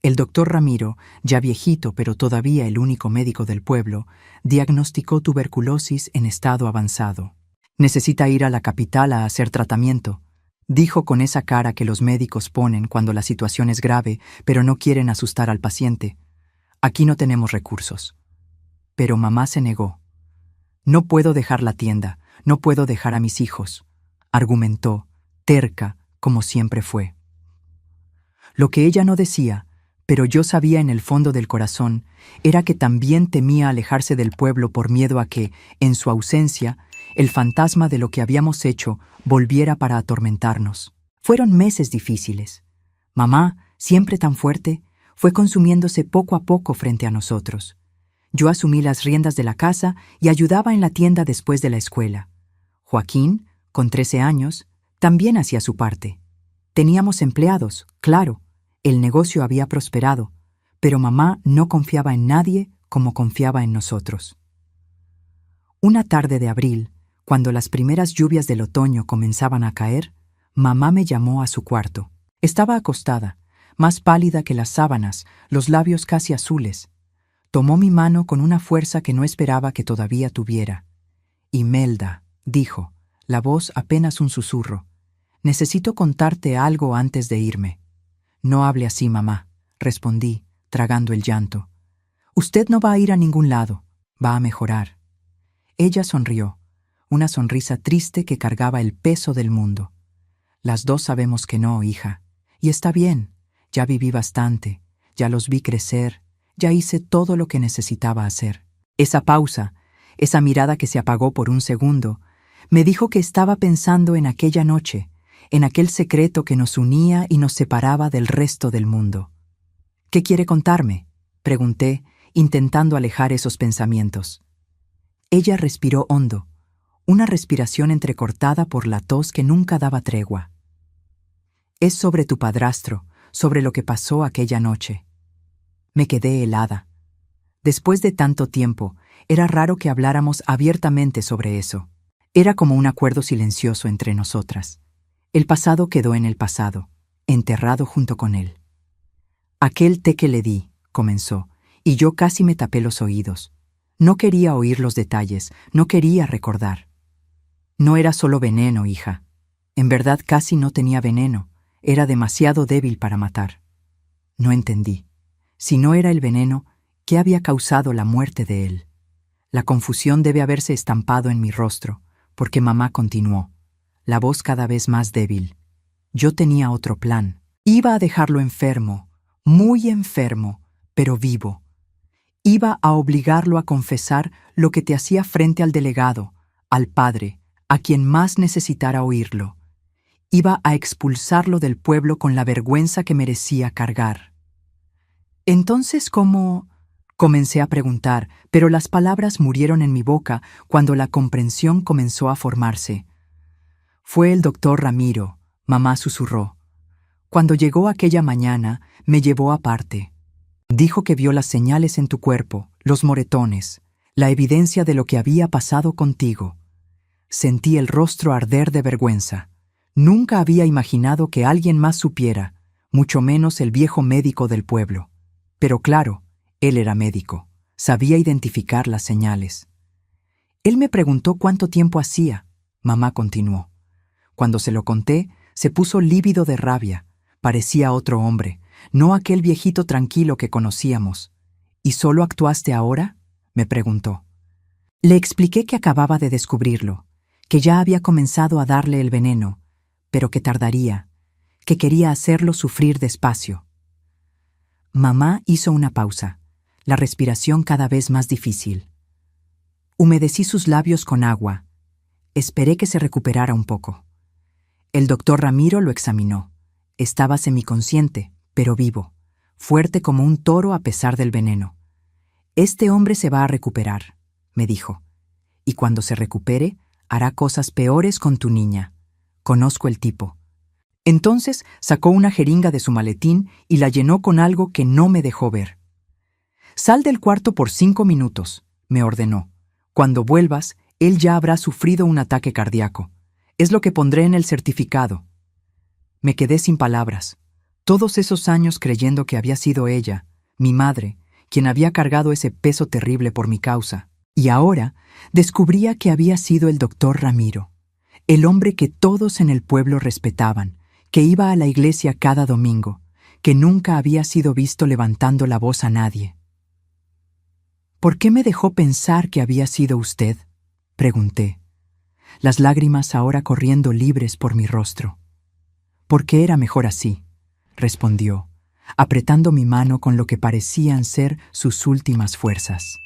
Speaker 1: El doctor Ramiro, ya viejito pero todavía el único médico del pueblo, diagnosticó tuberculosis en estado avanzado. «Necesita ir a la capital a hacer tratamiento», dijo con esa cara que los médicos ponen cuando la situación es grave, pero no quieren asustar al paciente. «Aquí no tenemos recursos». Pero mamá se negó. «No puedo dejar la tienda, No puedo dejar a mis hijos, argumentó, terca como siempre fue. Lo que ella no decía, pero yo sabía en el fondo del corazón, era que también temía alejarse del pueblo por miedo a que, en su ausencia, el fantasma de lo que habíamos hecho volviera para atormentarnos. Fueron meses difíciles. Mamá, siempre tan fuerte, fue consumiéndose poco a poco frente a nosotros. Yo asumí las riendas de la casa y ayudaba en la tienda después de la escuela. Joaquín, con 13 años, también hacía su parte. Teníamos empleados, claro, el negocio había prosperado, pero mamá no confiaba en nadie como confiaba en nosotros. Una tarde de abril, cuando las primeras lluvias del otoño comenzaban a caer, mamá me llamó a su cuarto. Estaba acostada, más pálida que las sábanas, los labios casi azules. Tomó mi mano con una fuerza que no esperaba que todavía tuviera. «Imelda», dijo, la voz apenas un susurro, «necesito contarte algo antes de irme». «No hable así, mamá», respondí, tragando el llanto. «Usted no va a ir a ningún lado, va a mejorar». Ella sonrió, una sonrisa triste que cargaba el peso del mundo. «Las dos sabemos que no, hija. Y está bien, ya viví bastante, ya los vi crecer, ya hice todo lo que necesitaba hacer». Esa pausa, esa mirada que se apagó por un segundo, me dijo que estaba pensando en aquella noche, en aquel secreto que nos unía y nos separaba del resto del mundo. «¿Qué quiere contarme?», pregunté, intentando alejar esos pensamientos. Ella respiró hondo, una respiración entrecortada por la tos que nunca daba tregua. «Es sobre tu padrastro, sobre lo que pasó aquella noche». Me quedé helada. Después de tanto tiempo, era raro que habláramos abiertamente sobre eso. Era como un acuerdo silencioso entre nosotras. El pasado quedó en el pasado, enterrado junto con él. «Aquel té que le di», comenzó, y yo casi me tapé los oídos. No quería oír los detalles, no quería recordar. «No era solo veneno, hija. En verdad casi no tenía veneno, era demasiado débil para matar». No entendí. Si no era el veneno, ¿qué había causado la muerte de él? La confusión debe haberse estampado en mi rostro, porque mamá continuó, la voz cada vez más débil. «Yo tenía otro plan. Iba a dejarlo enfermo, muy enfermo, pero vivo. Iba a obligarlo a confesar lo que te hacía frente al delegado, al padre, a quien más necesitara oírlo. Iba a expulsarlo del pueblo con la vergüenza que merecía cargar». «Entonces, ¿cómo...?» Comencé a preguntar, pero las palabras murieron en mi boca cuando la comprensión comenzó a formarse. «Fue el doctor Ramiro», mamá susurró. «Cuando llegó aquella mañana, me llevó aparte. Dijo que vio las señales en tu cuerpo, los moretones, la evidencia de lo que había pasado contigo. Sentí el rostro arder de vergüenza. Nunca había imaginado que alguien más supiera, mucho menos el viejo médico del pueblo. Pero claro, él era médico, sabía identificar las señales. Él me preguntó cuánto tiempo hacía», mamá continuó. «Cuando se lo conté, se puso lívido de rabia. Parecía otro hombre, no aquel viejito tranquilo que conocíamos. «¿Y solo actuaste ahora?», me preguntó. Le expliqué que acababa de descubrirlo, que ya había comenzado a darle el veneno, pero que tardaría, que quería hacerlo sufrir despacio. Mamá hizo una pausa, la respiración cada vez más difícil. Humedecí sus labios con agua. Esperé que se recuperara un poco. El doctor Ramiro lo examinó. Estaba semiconsciente, pero vivo, fuerte como un toro a pesar del veneno. «Este hombre se va a recuperar», me dijo. «Y cuando se recupere, hará cosas peores con tu niña. Conozco el tipo». Entonces sacó una jeringa de su maletín y la llenó con algo que no me dejó ver. «Sal del cuarto por 5 minutos», me ordenó. «Cuando vuelvas, él ya habrá sufrido un ataque cardíaco. Es lo que pondré en el certificado». Me quedé sin palabras. Todos esos años creyendo que había sido ella, mi madre, quien había cargado ese peso terrible por mi causa. Y ahora descubría que había sido el doctor Ramiro, el hombre que todos en el pueblo respetaban, que iba a la iglesia cada domingo, que nunca había sido visto levantando la voz a nadie. «¿Por qué me dejó pensar que había sido usted?», pregunté. las lágrimas ahora corriendo libres por mi rostro. «¿Por qué era mejor así?», respondió, apretando mi mano con lo que parecían ser sus últimas fuerzas.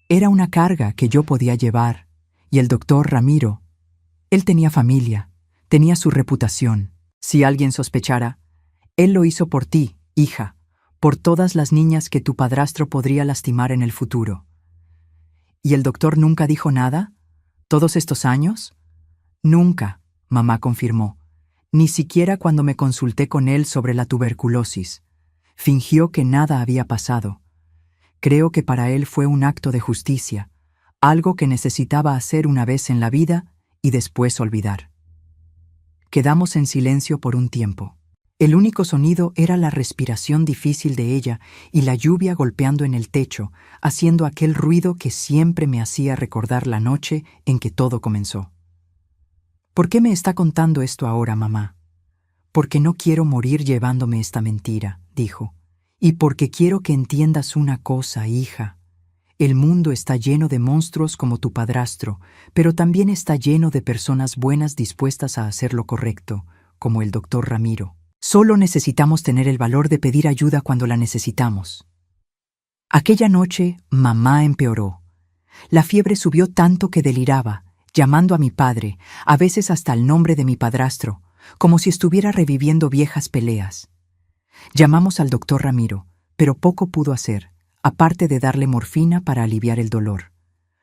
Speaker 1: Era una carga que yo podía llevar, y el doctor Ramiro, él tenía familia, tenía su reputación. Si alguien sospechara, él lo hizo por ti, hija, por todas las niñas que tu padrastro podría lastimar en el futuro. ¿Y el doctor nunca dijo nada? ¿Todos estos años? Nunca, mamá confirmó. Ni siquiera cuando me consulté con él sobre la tuberculosis. Fingió que nada había pasado. Creo que para él fue un acto de justicia, algo que necesitaba hacer una vez en la vida y después olvidar. Quedamos en silencio por un tiempo. El único sonido era la respiración difícil de ella y la lluvia golpeando en el techo, haciendo aquel ruido que siempre me hacía recordar la noche en que todo comenzó. «¿Por qué me está contando esto ahora, mamá?» «Porque no quiero morir llevándome esta mentira», dijo. «Y porque quiero que entiendas una cosa, hija. El mundo está lleno de monstruos como tu padrastro, pero también está lleno de personas buenas dispuestas a hacer lo correcto, como el doctor Ramiro. Solo necesitamos tener el valor de pedir ayuda cuando la necesitamos». Aquella noche, mamá empeoró. La fiebre subió tanto que deliraba, llamando a mi padre, a veces hasta el nombre de mi padrastro, como si estuviera reviviendo viejas peleas. Llamamos al doctor Ramiro, pero poco pudo hacer, aparte de darle morfina para aliviar el dolor.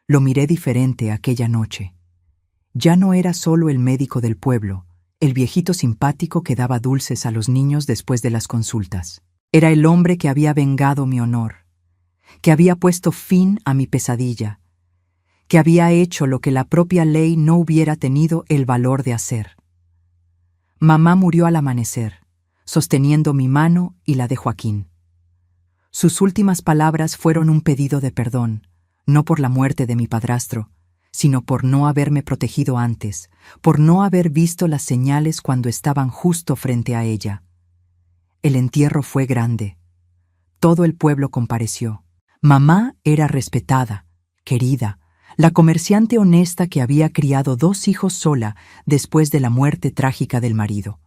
Speaker 1: Lo miré diferente aquella noche. Ya no era solo el médico del pueblo, el viejito simpático que daba dulces a los niños después de las consultas. Era el hombre que había vengado mi honor, que había puesto fin a mi pesadilla, que había hecho lo que la propia ley no hubiera tenido el valor de hacer. Mamá murió al amanecer, sosteniendo mi mano y la de Joaquín. Sus últimas palabras fueron un pedido de perdón, no por la muerte de mi padrastro, sino por no haberme protegido antes, por no haber visto las señales cuando estaban justo frente a ella. El entierro fue grande. Todo el pueblo compareció. Mamá era respetada, querida, la comerciante honesta que había criado 2 hijos sola después de la muerte trágica del marido.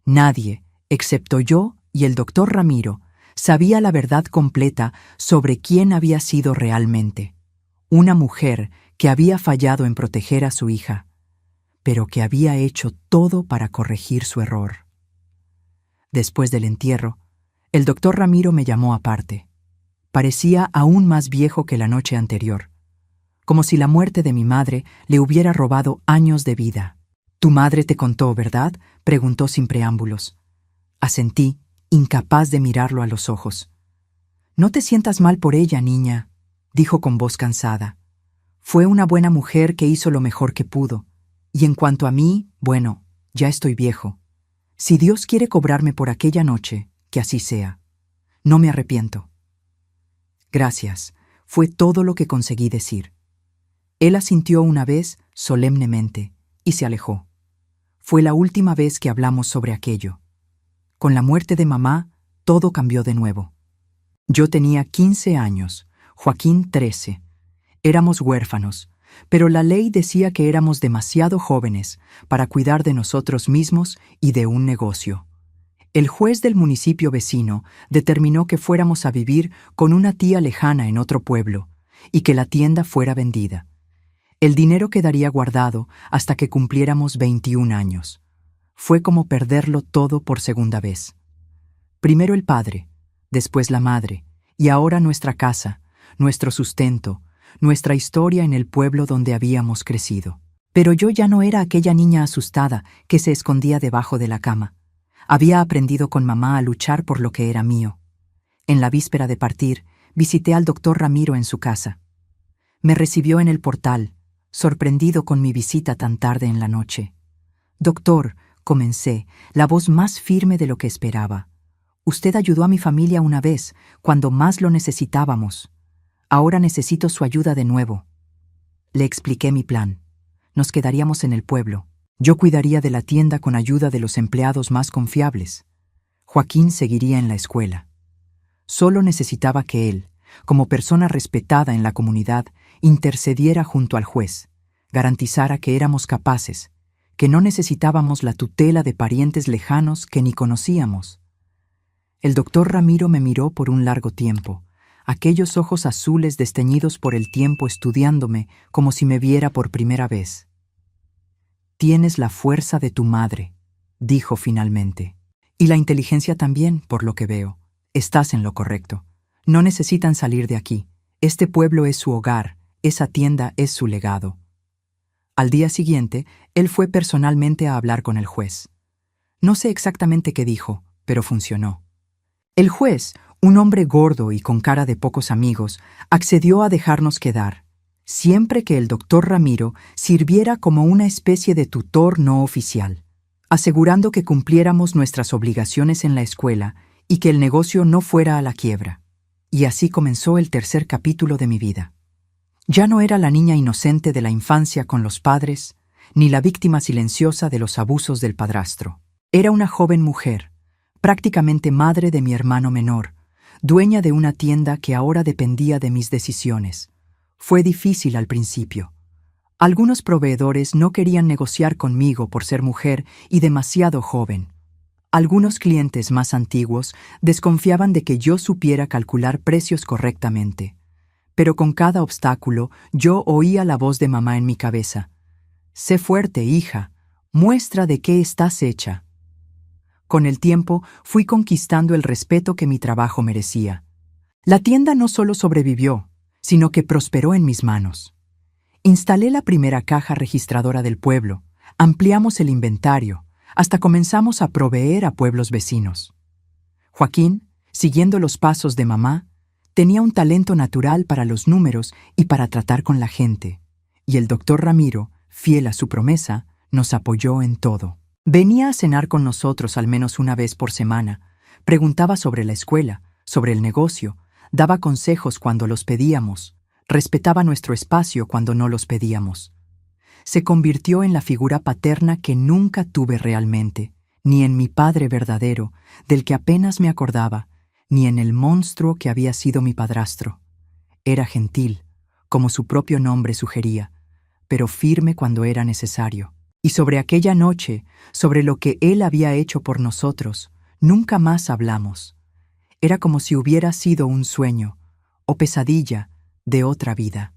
Speaker 1: Nadie, excepto yo y el doctor Ramiro, sabía la verdad completa sobre quién había sido realmente. Una mujer que había fallado en proteger a su hija, pero que había hecho todo para corregir su error. Después del entierro, el doctor Ramiro me llamó aparte. Parecía aún más viejo que la noche anterior, como si la muerte de mi madre le hubiera robado años de vida. «Tu madre te contó, ¿verdad?», preguntó sin preámbulos. Asentí, incapaz de mirarlo a los ojos. «No te sientas mal por ella, niña», dijo con voz cansada. «Fue una buena mujer que hizo lo mejor que pudo. Y en cuanto a mí, bueno, ya estoy viejo. Si Dios quiere cobrarme por aquella noche, que así sea. No me arrepiento». «Gracias», fue todo lo que conseguí decir. Él asintió una vez, solemnemente, y se alejó. Fue la última vez que hablamos sobre aquello. Con la muerte de mamá, todo cambió de nuevo. Yo tenía 15 años, Joaquín 13. Éramos huérfanos, pero la ley decía que éramos demasiado jóvenes para cuidar de nosotros mismos y de un negocio. El juez del municipio vecino determinó que fuéramos a vivir con una tía lejana en otro pueblo y que la tienda fuera vendida. El dinero quedaría guardado hasta que cumpliéramos 21 años. Fue como perderlo todo por segunda vez. Primero el padre, después la madre, y ahora nuestra casa, nuestro sustento, nuestra historia en el pueblo donde habíamos crecido. Pero yo ya no era aquella niña asustada que se escondía debajo de la cama. Había aprendido con mamá a luchar por lo que era mío. En la víspera de partir, visité al doctor Ramiro en su casa. Me recibió en el portal, sorprendido con mi visita tan tarde en la noche. «Doctor», comencé, la voz más firme de lo que esperaba. «Usted ayudó a mi familia una vez, cuando más lo necesitábamos. Ahora necesito su ayuda de nuevo». Le expliqué mi plan. Nos quedaríamos en el pueblo. Yo cuidaría de la tienda con ayuda de los empleados más confiables. Joaquín seguiría en la escuela. Solo necesitaba que él, como persona respetada en la comunidad, intercediera junto al juez, garantizara que éramos capaces, que no necesitábamos la tutela de parientes lejanos que ni conocíamos. El doctor Ramiro me miró por un largo tiempo, aquellos ojos azules desteñidos por el tiempo estudiándome como si me viera por primera vez. «Tienes la fuerza de tu madre», dijo finalmente. «Y la inteligencia también, por lo que veo. Estás en lo correcto. No necesitan salir de aquí. Este pueblo es su hogar, esa tienda es su legado». Al día siguiente, él fue personalmente a hablar con el juez. No sé exactamente qué dijo, pero funcionó. El juez, un hombre gordo y con cara de pocos amigos, accedió a dejarnos quedar, siempre que el doctor Ramiro sirviera como una especie de tutor no oficial, asegurando que cumpliéramos nuestras obligaciones en la escuela y que el negocio no fuera a la quiebra. Y así comenzó el tercer capítulo de mi vida. Ya no era la niña inocente de la infancia con los padres, ni la víctima silenciosa de los abusos del padrastro. Era una joven mujer, prácticamente madre de mi hermano menor, dueña de una tienda que ahora dependía de mis decisiones. Fue difícil al principio. Algunos proveedores no querían negociar conmigo por ser mujer y demasiado joven. Algunos clientes más antiguos desconfiaban de que yo supiera calcular precios correctamente. Pero con cada obstáculo yo oía la voz de mamá en mi cabeza. «Sé fuerte, hija. Muestra de qué estás hecha». Con el tiempo fui conquistando el respeto que mi trabajo merecía. La tienda no solo sobrevivió, sino que prosperó en mis manos. Instalé la primera caja registradora del pueblo, ampliamos el inventario, hasta comenzamos a proveer a pueblos vecinos. Joaquín, siguiendo los pasos de mamá, tenía un talento natural para los números y para tratar con la gente, y el doctor Ramiro, fiel a su promesa, nos apoyó en todo. Venía a cenar con nosotros al menos una vez por semana, preguntaba sobre la escuela, sobre el negocio, daba consejos cuando los pedíamos, respetaba nuestro espacio cuando no los pedíamos. Se convirtió en la figura paterna que nunca tuve realmente, ni en mi padre verdadero, del que apenas me acordaba, ni en el monstruo que había sido mi padrastro. Era gentil, como su propio nombre sugería, pero firme cuando era necesario. Y sobre aquella noche, sobre lo que él había hecho por nosotros, nunca más hablamos. Era como si hubiera sido un sueño, o pesadilla, de otra vida.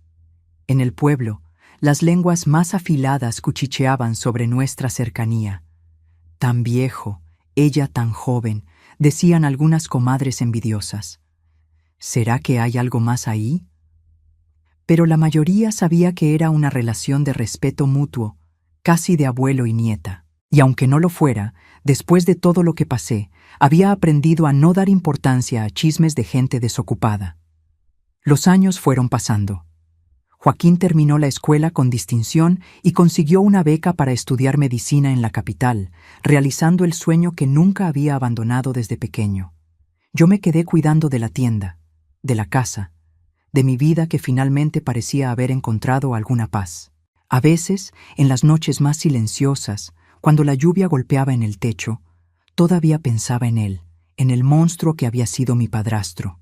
Speaker 1: En el pueblo, las lenguas más afiladas cuchicheaban sobre nuestra cercanía. «Tan viejo, ella tan joven», decían algunas comadres envidiosas. ¿Será que hay algo más ahí? Pero la mayoría sabía que era una relación de respeto mutuo, casi de abuelo y nieta. Y aunque no lo fuera, después de todo lo que pasé, había aprendido a no dar importancia a chismes de gente desocupada. Los años fueron pasando. Joaquín terminó la escuela con distinción y consiguió una beca para estudiar medicina en la capital, realizando el sueño que nunca había abandonado desde pequeño. Yo me quedé cuidando de la tienda, de la casa, de mi vida que finalmente parecía haber encontrado alguna paz. A veces, en las noches más silenciosas, cuando la lluvia golpeaba en el techo, todavía pensaba en él, en el monstruo que había sido mi padrastro.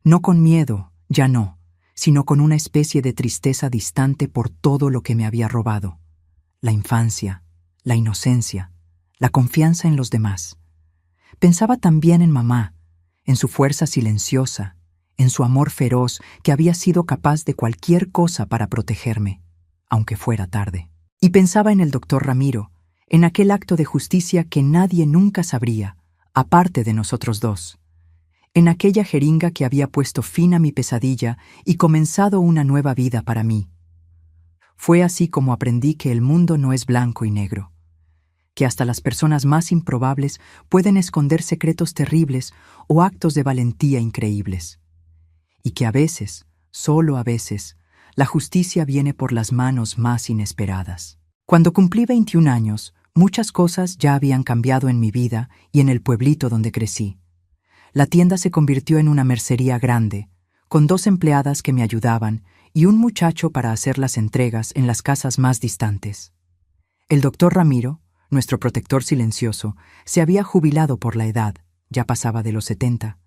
Speaker 1: No con miedo, ya no, sino con una especie de tristeza distante por todo lo que me había robado. La infancia, la inocencia, la confianza en los demás. Pensaba también en mamá, en su fuerza silenciosa, en su amor feroz que había sido capaz de cualquier cosa para protegerme, aunque fuera tarde. Y pensaba en el doctor Ramiro, en aquel acto de justicia que nadie nunca sabría, aparte de nosotros dos. En aquella jeringa que había puesto fin a mi pesadilla y comenzado una nueva vida para mí. Fue así como aprendí que el mundo no es blanco y negro, que hasta las personas más improbables pueden esconder secretos terribles o actos de valentía increíbles, y que a veces, solo a veces, la justicia viene por las manos más inesperadas. Cuando cumplí 21 años, muchas cosas ya habían cambiado en mi vida y en el pueblito donde crecí. La tienda se convirtió en una mercería grande, con 2 empleadas que me ayudaban y un muchacho para hacer las entregas en las casas más distantes. El doctor Ramiro, nuestro protector silencioso, se había jubilado por la edad, ya pasaba de los 70,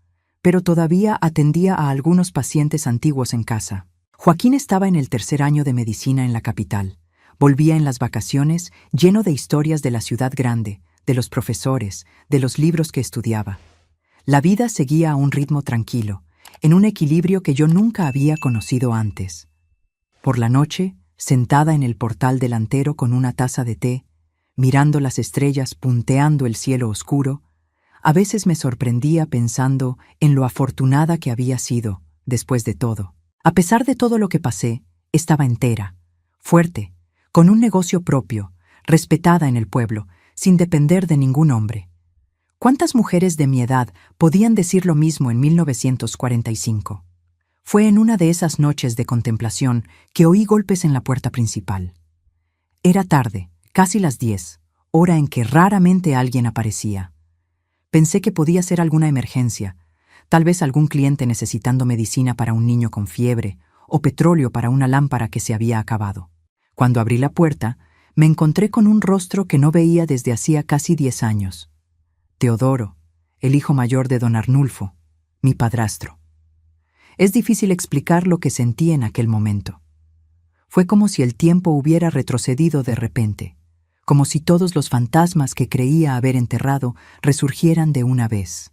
Speaker 1: pero todavía atendía a algunos pacientes antiguos en casa. Joaquín estaba en el 3er año de medicina en la capital, Volvía en las vacaciones lleno de historias de la ciudad grande, de los profesores, de los libros que estudiaba. La vida seguía a un ritmo tranquilo, en un equilibrio que yo nunca había conocido antes. Por la noche, sentada en el portal delantero con una taza de té, mirando las estrellas punteando el cielo oscuro, a veces me sorprendía pensando en lo afortunada que había sido, después de todo. A pesar de todo lo que pasé, estaba entera, fuerte, con un negocio propio, respetada en el pueblo, sin depender de ningún hombre. ¿Cuántas mujeres de mi edad podían decir lo mismo en 1945? Fue en una de esas noches de contemplación que oí golpes en la puerta principal. Era tarde, casi las 10, hora en que raramente alguien aparecía. Pensé que podía ser alguna emergencia, tal vez algún cliente necesitando medicina para un niño con fiebre o petróleo para una lámpara que se había acabado. Cuando abrí la puerta, me encontré con un rostro que no veía desde hacía casi 10 años. Teodoro, el hijo mayor de don Arnulfo, mi padrastro. Es difícil explicar lo que sentí en aquel momento. Fue como si el tiempo hubiera retrocedido de repente, como si todos los fantasmas que creía haber enterrado resurgieran de una vez.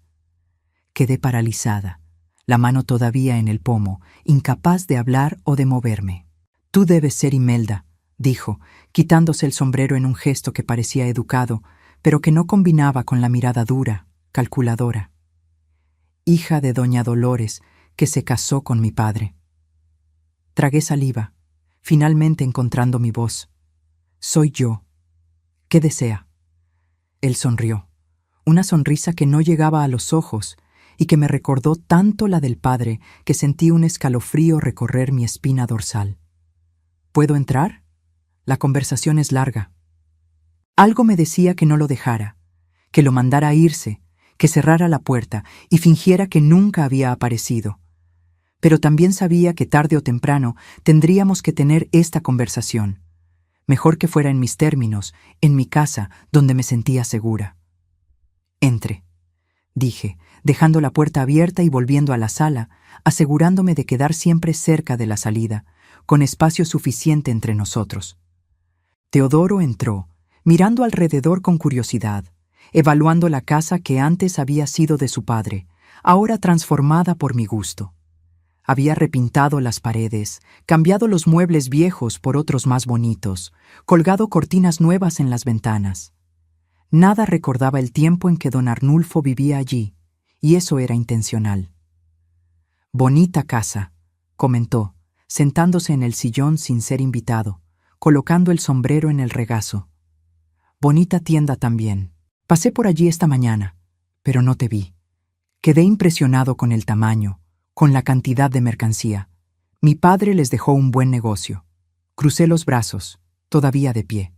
Speaker 1: Quedé paralizada, la mano todavía en el pomo, incapaz de hablar o de moverme. «Tú debes ser Imelda», dijo, quitándose el sombrero en un gesto que parecía educado, pero que no combinaba con la mirada dura, calculadora. «Hija de doña Dolores, que se casó con mi padre». Tragué saliva, finalmente encontrando mi voz. «Soy yo. ¿Qué desea?» Él sonrió, una sonrisa que no llegaba a los ojos y que me recordó tanto la del padre que sentí un escalofrío recorrer mi espina dorsal. «¿Puedo entrar? La conversación es larga». Algo me decía que no lo dejara, que lo mandara a irse, que cerrara la puerta y fingiera que nunca había aparecido. Pero también sabía que tarde o temprano tendríamos que tener esta conversación. Mejor que fuera en mis términos, en mi casa, donde me sentía segura. «Entre», dije, dejando la puerta abierta y volviendo a la sala, asegurándome de quedar siempre cerca de la salida, con espacio suficiente entre nosotros. Teodoro entró, mirando alrededor con curiosidad, evaluando la casa que antes había sido de su padre, ahora transformada por mi gusto. Había repintado las paredes, cambiado los muebles viejos por otros más bonitos, colgado cortinas nuevas en las ventanas. Nada recordaba el tiempo en que don Arnulfo vivía allí, y eso era intencional. «Bonita casa», comentó, sentándose en el sillón sin ser invitado, colocando el sombrero en el regazo. «Bonita tienda también. Pasé por allí esta mañana, pero no te vi. Quedé impresionado con el tamaño, con la cantidad de mercancía. Mi padre les dejó un buen negocio». Crucé los brazos, todavía de pie.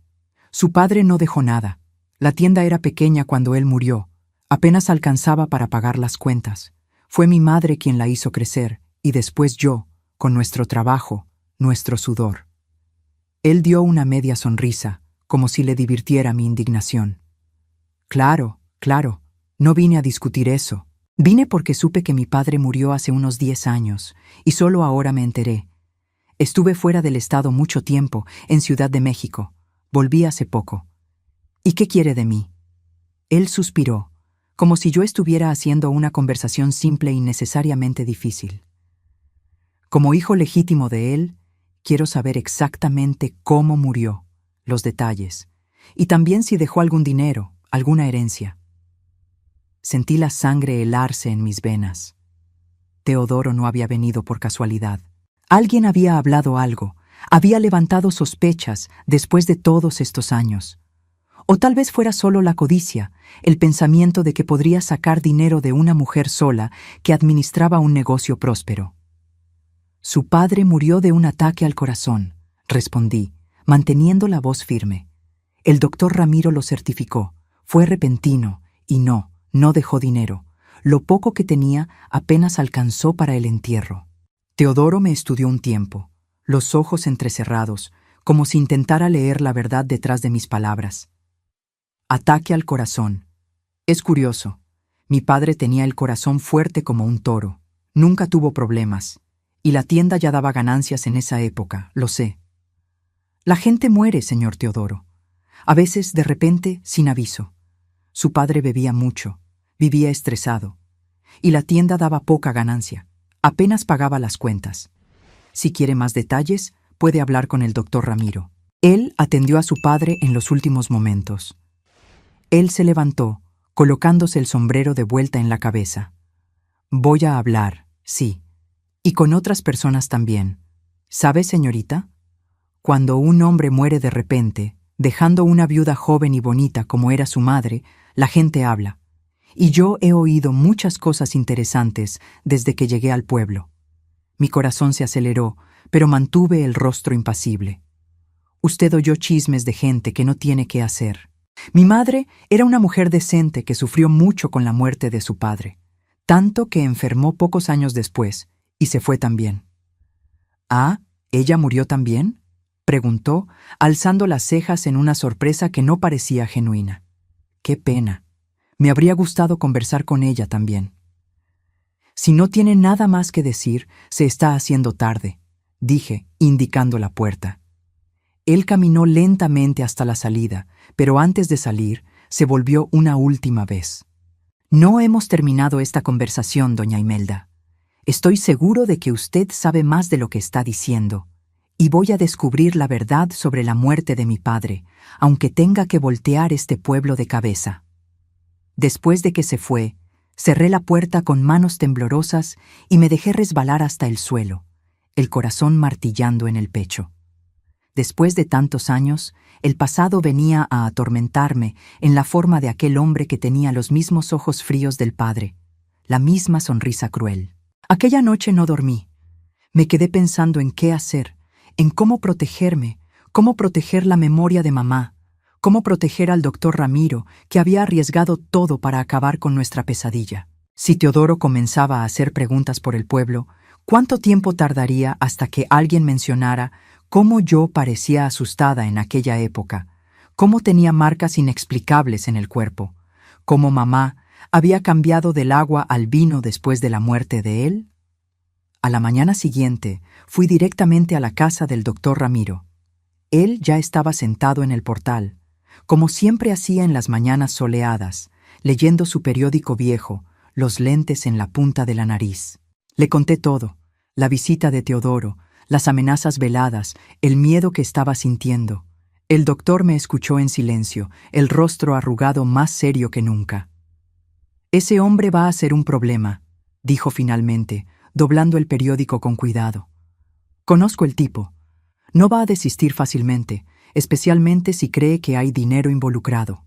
Speaker 1: Su padre no dejó nada. La tienda era pequeña cuando él murió. Apenas alcanzaba para pagar las cuentas. Fue mi madre quien la hizo crecer, y después yo, con nuestro trabajo, nuestro sudor. Él dio una media sonrisa, como si le divirtiera mi indignación. «Claro, claro, no vine a discutir eso. Vine porque supe que mi padre murió hace unos 10 años, y solo ahora me enteré. Estuve fuera del estado mucho tiempo, en Ciudad de México. Volví hace poco. ¿Y qué quiere de mí?» Él suspiró, como si yo estuviera haciendo una conversación simple y necesariamente difícil. «Como hijo legítimo de él, quiero saber exactamente cómo murió, los detalles, y también si dejó algún dinero, alguna herencia». Sentí la sangre helarse en mis venas. Teodoro no había venido por casualidad. Alguien había hablado algo, había levantado sospechas después de todos estos años. O tal vez fuera solo la codicia, el pensamiento de que podría sacar dinero de una mujer sola que administraba un negocio próspero. «Su padre murió de un ataque al corazón», respondí, manteniendo la voz firme. «El doctor Ramiro lo certificó. Fue repentino y no dejó dinero. Lo poco que tenía apenas alcanzó para el entierro». Teodoro me estudió un tiempo, los ojos entrecerrados, como si intentara leer la verdad detrás de mis palabras. «Ataque al corazón. Es curioso. Mi padre tenía el corazón fuerte como un toro. Nunca tuvo problemas. Y la tienda ya daba ganancias en esa época, lo sé». La gente muere, señor Teodoro. A veces, de repente, sin aviso. Su padre bebía mucho, vivía estresado, y la tienda daba poca ganancia. Apenas pagaba las cuentas. Si quiere más detalles, puede hablar con el doctor Ramiro. Él atendió a su padre en los últimos momentos. Él se levantó, colocándose el sombrero de vuelta en la cabeza. Voy a hablar, sí, y con otras personas también. ¿Sabe, señorita? Cuando un hombre muere de repente, dejando una viuda joven y bonita como era su madre, la gente habla. Y yo he oído muchas cosas interesantes desde que llegué al pueblo. Mi corazón se aceleró, pero mantuve el rostro impasible. Usted oyó chismes de gente que no tiene qué hacer. Mi madre era una mujer decente que sufrió mucho con la muerte de su padre, tanto que enfermó pocos años después y se fue también. ¿Ah, ella murió también?, preguntó, alzando las cejas en una sorpresa que no parecía genuina. ¡Qué pena! Me habría gustado conversar con ella también. Si no tiene nada más que decir, se está haciendo tarde, dije, indicando la puerta. Él caminó lentamente hasta la salida, pero antes de salir, se volvió una última vez. No hemos terminado esta conversación, doña Imelda. Estoy seguro de que usted sabe más de lo que está diciendo, y voy a descubrir la verdad sobre la muerte de mi padre, aunque tenga que voltear este pueblo de cabeza. Después de que se fue, cerré la puerta con manos temblorosas y me dejé resbalar hasta el suelo, el corazón martillando en el pecho. Después de tantos años, el pasado venía a atormentarme en la forma de aquel hombre que tenía los mismos ojos fríos del padre, la misma sonrisa cruel. Aquella noche no dormí. Me quedé pensando en qué hacer, en cómo protegerme, cómo proteger la memoria de mamá, cómo proteger al doctor Ramiro, que había arriesgado todo para acabar con nuestra pesadilla. Si Teodoro comenzaba a hacer preguntas por el pueblo, ¿cuánto tiempo tardaría hasta que alguien mencionara cómo yo parecía asustada en aquella época, cómo tenía marcas inexplicables en el cuerpo, cómo mamá había cambiado del agua al vino después de la muerte de él? A la mañana siguiente, fui directamente a la casa del doctor Ramiro. Él ya estaba sentado en el portal, como siempre hacía en las mañanas soleadas, leyendo su periódico viejo, los lentes en la punta de la nariz. Le conté todo, la visita de Teodoro, las amenazas veladas, el miedo que estaba sintiendo. El doctor me escuchó en silencio, el rostro arrugado más serio que nunca. «Ese hombre va a ser un problema», dijo finalmente, doblando el periódico con cuidado. «Conozco el tipo. No va a desistir fácilmente, especialmente si cree que hay dinero involucrado».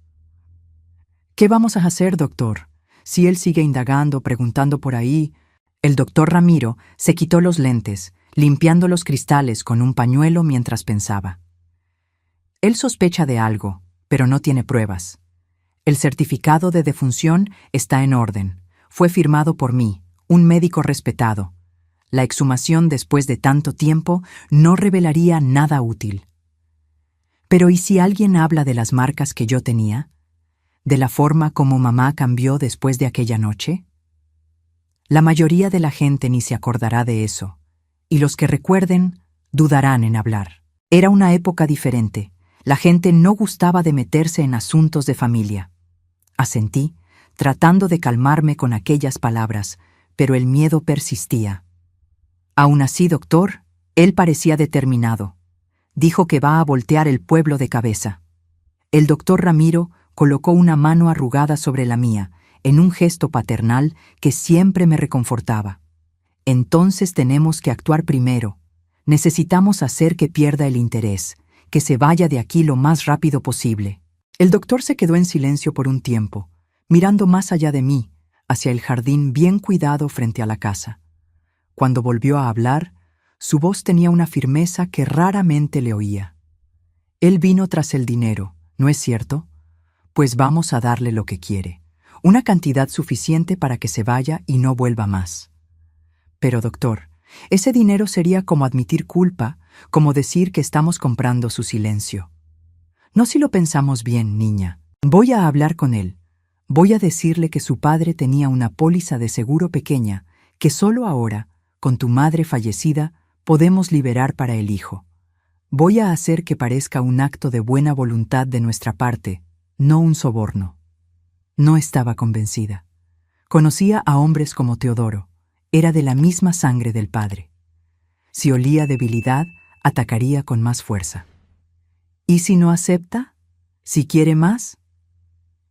Speaker 1: «¿Qué vamos a hacer, doctor? Si él sigue indagando, preguntando por ahí...» El doctor Ramiro se quitó los lentes, limpiando los cristales con un pañuelo mientras pensaba. Él sospecha de algo, pero no tiene pruebas. El certificado de defunción está en orden. Fue firmado por mí, un médico respetado. La exhumación después de tanto tiempo no revelaría nada útil. Pero ¿y si alguien habla de las marcas que yo tenía? ¿De la forma como mamá cambió después de aquella noche? La mayoría de la gente ni se acordará de eso, y los que recuerden dudarán en hablar. Era una época diferente. La gente no gustaba de meterse en asuntos de familia. Asentí, tratando de calmarme con aquellas palabras, pero el miedo persistía. Aún así, doctor, él parecía determinado. Dijo que va a voltear el pueblo de cabeza. El doctor Ramiro colocó una mano arrugada sobre la mía, en un gesto paternal que siempre me reconfortaba. Entonces tenemos que actuar primero. Necesitamos hacer que pierda el interés, que se vaya de aquí lo más rápido posible. El doctor se quedó en silencio por un tiempo, mirando más allá de mí, hacia el jardín bien cuidado frente a la casa. Cuando volvió a hablar, su voz tenía una firmeza que raramente le oía. Él vino tras el dinero, ¿no es cierto? Pues vamos a darle lo que quiere. Una cantidad suficiente para que se vaya y no vuelva más. Pero, doctor, ese dinero sería como admitir culpa, como decir que estamos comprando su silencio. No si lo pensamos bien, niña. Voy a hablar con él. Voy a decirle que su padre tenía una póliza de seguro pequeña que solo ahora, con tu madre fallecida, podemos liberar para el hijo. Voy a hacer que parezca un acto de buena voluntad de nuestra parte, no un soborno. No estaba convencida. Conocía a hombres como Teodoro. Era de la misma sangre del padre. Si olía debilidad, atacaría con más fuerza. ¿Y si no acepta? ¿Si quiere más?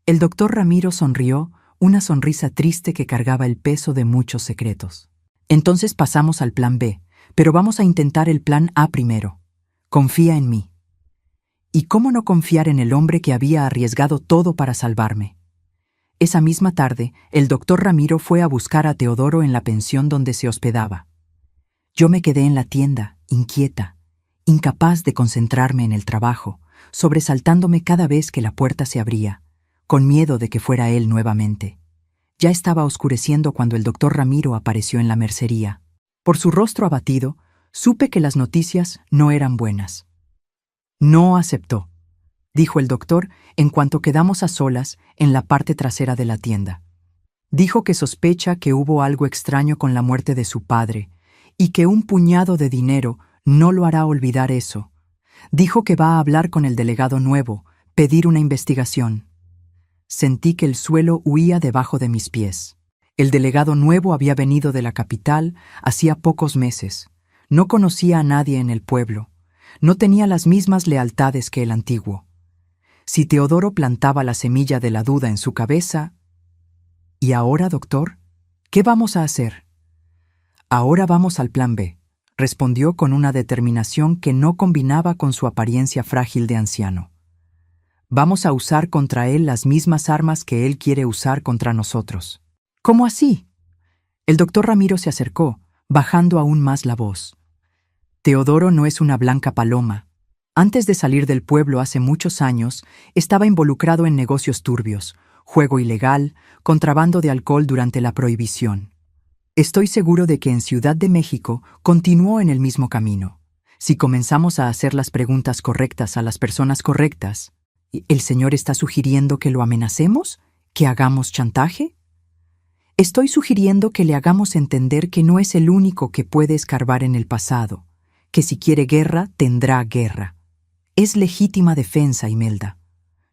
Speaker 1: El doctor Ramiro sonrió, una sonrisa triste que cargaba el peso de muchos secretos. Entonces pasamos al plan B, pero vamos a intentar el plan A primero. Confía en mí. ¿Y cómo no confiar en el hombre que había arriesgado todo para salvarme? Esa misma tarde, el doctor Ramiro fue a buscar a Teodoro en la pensión donde se hospedaba. Yo me quedé en la tienda, inquieta, incapaz de concentrarme en el trabajo, sobresaltándome cada vez que la puerta se abría, con miedo de que fuera él nuevamente. Ya estaba oscureciendo cuando el doctor Ramiro apareció en la mercería. Por su rostro abatido, supe que las noticias no eran buenas. No aceptó, dijo el doctor en cuanto quedamos a solas en la parte trasera de la tienda. Dijo que sospecha que hubo algo extraño con la muerte de su padre y que un puñado de dinero no lo hará olvidar eso. Dijo que va a hablar con el delegado nuevo, pedir una investigación. Sentí que el suelo huía debajo de mis pies. El delegado nuevo había venido de la capital hacía pocos meses. No conocía a nadie en el pueblo. No tenía las mismas lealtades que el antiguo. Si Teodoro plantaba la semilla de la duda en su cabeza... ¿Y ahora, doctor? ¿Qué vamos a hacer? Ahora vamos al plan B, respondió con una determinación que no combinaba con su apariencia frágil de anciano. Vamos a usar contra él las mismas armas que él quiere usar contra nosotros. ¿Cómo así? El doctor Ramiro se acercó, bajando aún más la voz. Teodoro no es una blanca paloma. Antes de salir del pueblo hace muchos años, estaba involucrado en negocios turbios, juego ilegal, contrabando de alcohol durante la prohibición. Estoy seguro de que en Ciudad de México continuó en el mismo camino. Si comenzamos a hacer las preguntas correctas a las personas correctas, ¿el señor está sugiriendo que lo amenacemos? ¿Que hagamos chantaje? Estoy sugiriendo que le hagamos entender que no es el único que puede escarbar en el pasado, que si quiere guerra, tendrá guerra. Es legítima defensa, Imelda.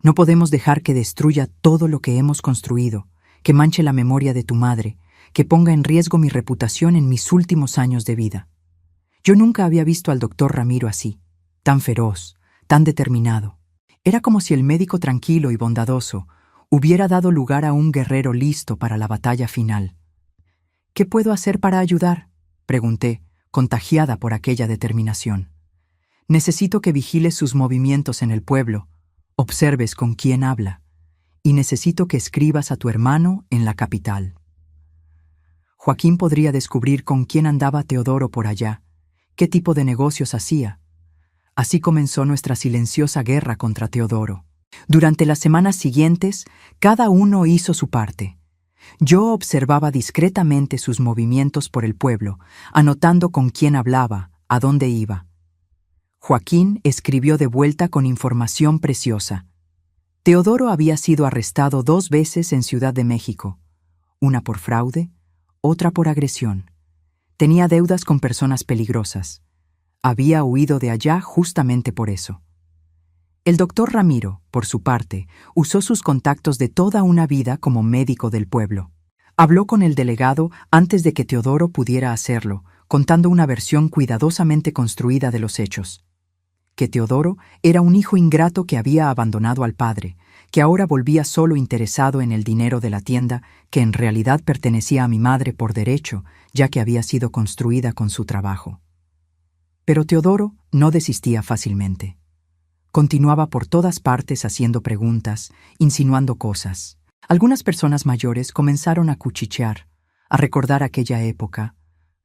Speaker 1: No podemos dejar que destruya todo lo que hemos construido, que manche la memoria de tu madre, que ponga en riesgo mi reputación en mis últimos años de vida. Yo nunca había visto al doctor Ramiro así, tan feroz, tan determinado. Era como si el médico tranquilo y bondadoso hubiera dado lugar a un guerrero listo para la batalla final. ¿Qué puedo hacer para ayudar?, pregunté, contagiada por aquella determinación. Necesito que vigiles sus movimientos en el pueblo, observes con quién habla, y necesito que escribas a tu hermano en la capital. Joaquín podría descubrir con quién andaba Teodoro por allá, qué tipo de negocios hacía. Así comenzó nuestra silenciosa guerra contra Teodoro. Durante las semanas siguientes, cada uno hizo su parte. Yo observaba discretamente sus movimientos por el pueblo, anotando con quién hablaba, a dónde iba. Joaquín escribió de vuelta con información preciosa. Teodoro había sido arrestado 2 veces en Ciudad de México, una por fraude, otra por agresión. Tenía deudas con personas peligrosas. Había huido de allá justamente por eso. El doctor Ramiro, por su parte, usó sus contactos de toda una vida como médico del pueblo. Habló con el delegado antes de que Teodoro pudiera hacerlo, contando una versión cuidadosamente construida de los hechos. Que Teodoro era un hijo ingrato que había abandonado al padre, que ahora volvía solo interesado en el dinero de la tienda, que en realidad pertenecía a mi madre por derecho, ya que había sido construida con su trabajo. Pero Teodoro no desistía fácilmente. Continuaba por todas partes haciendo preguntas, insinuando cosas. Algunas personas mayores comenzaron a cuchichear, a recordar aquella época,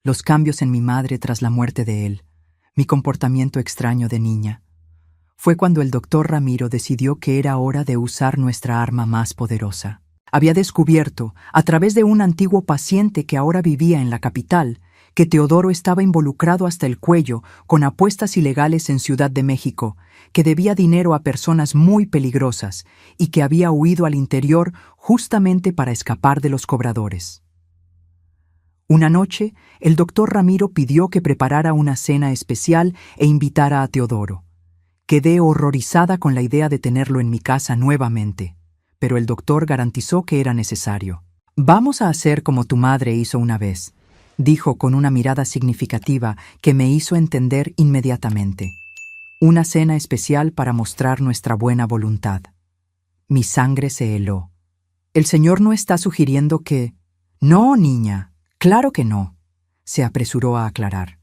Speaker 1: los cambios en mi madre tras la muerte de él, mi comportamiento extraño de niña. Fue cuando el doctor Ramiro decidió que era hora de usar nuestra arma más poderosa. Había descubierto, a través de un antiguo paciente que ahora vivía en la capital, que Teodoro estaba involucrado hasta el cuello con apuestas ilegales en Ciudad de México, que debía dinero a personas muy peligrosas y que había huido al interior justamente para escapar de los cobradores. Una noche, el doctor Ramiro pidió que preparara una cena especial e invitara a Teodoro. Quedé horrorizada con la idea de tenerlo en mi casa nuevamente, pero el doctor garantizó que era necesario. «Vamos a hacer como tu madre hizo una vez», dijo con una mirada significativa que me hizo entender inmediatamente. Una cena especial para mostrar nuestra buena voluntad. Mi sangre se heló. «El Señor no está sugiriendo que...» «No, niña, claro que no», se apresuró a aclarar.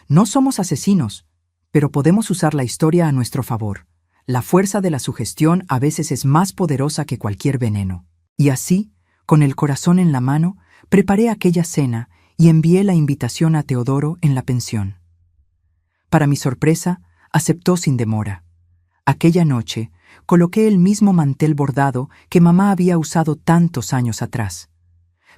Speaker 1: «No somos asesinos, pero podemos usar la historia a nuestro favor. La fuerza de la sugestión a veces es más poderosa que cualquier veneno». Y así, con el corazón en la mano, preparé aquella cena y envié la invitación a Teodoro en la pensión. Para mi sorpresa, aceptó sin demora. Aquella noche, coloqué el mismo mantel bordado que mamá había usado tantos años atrás.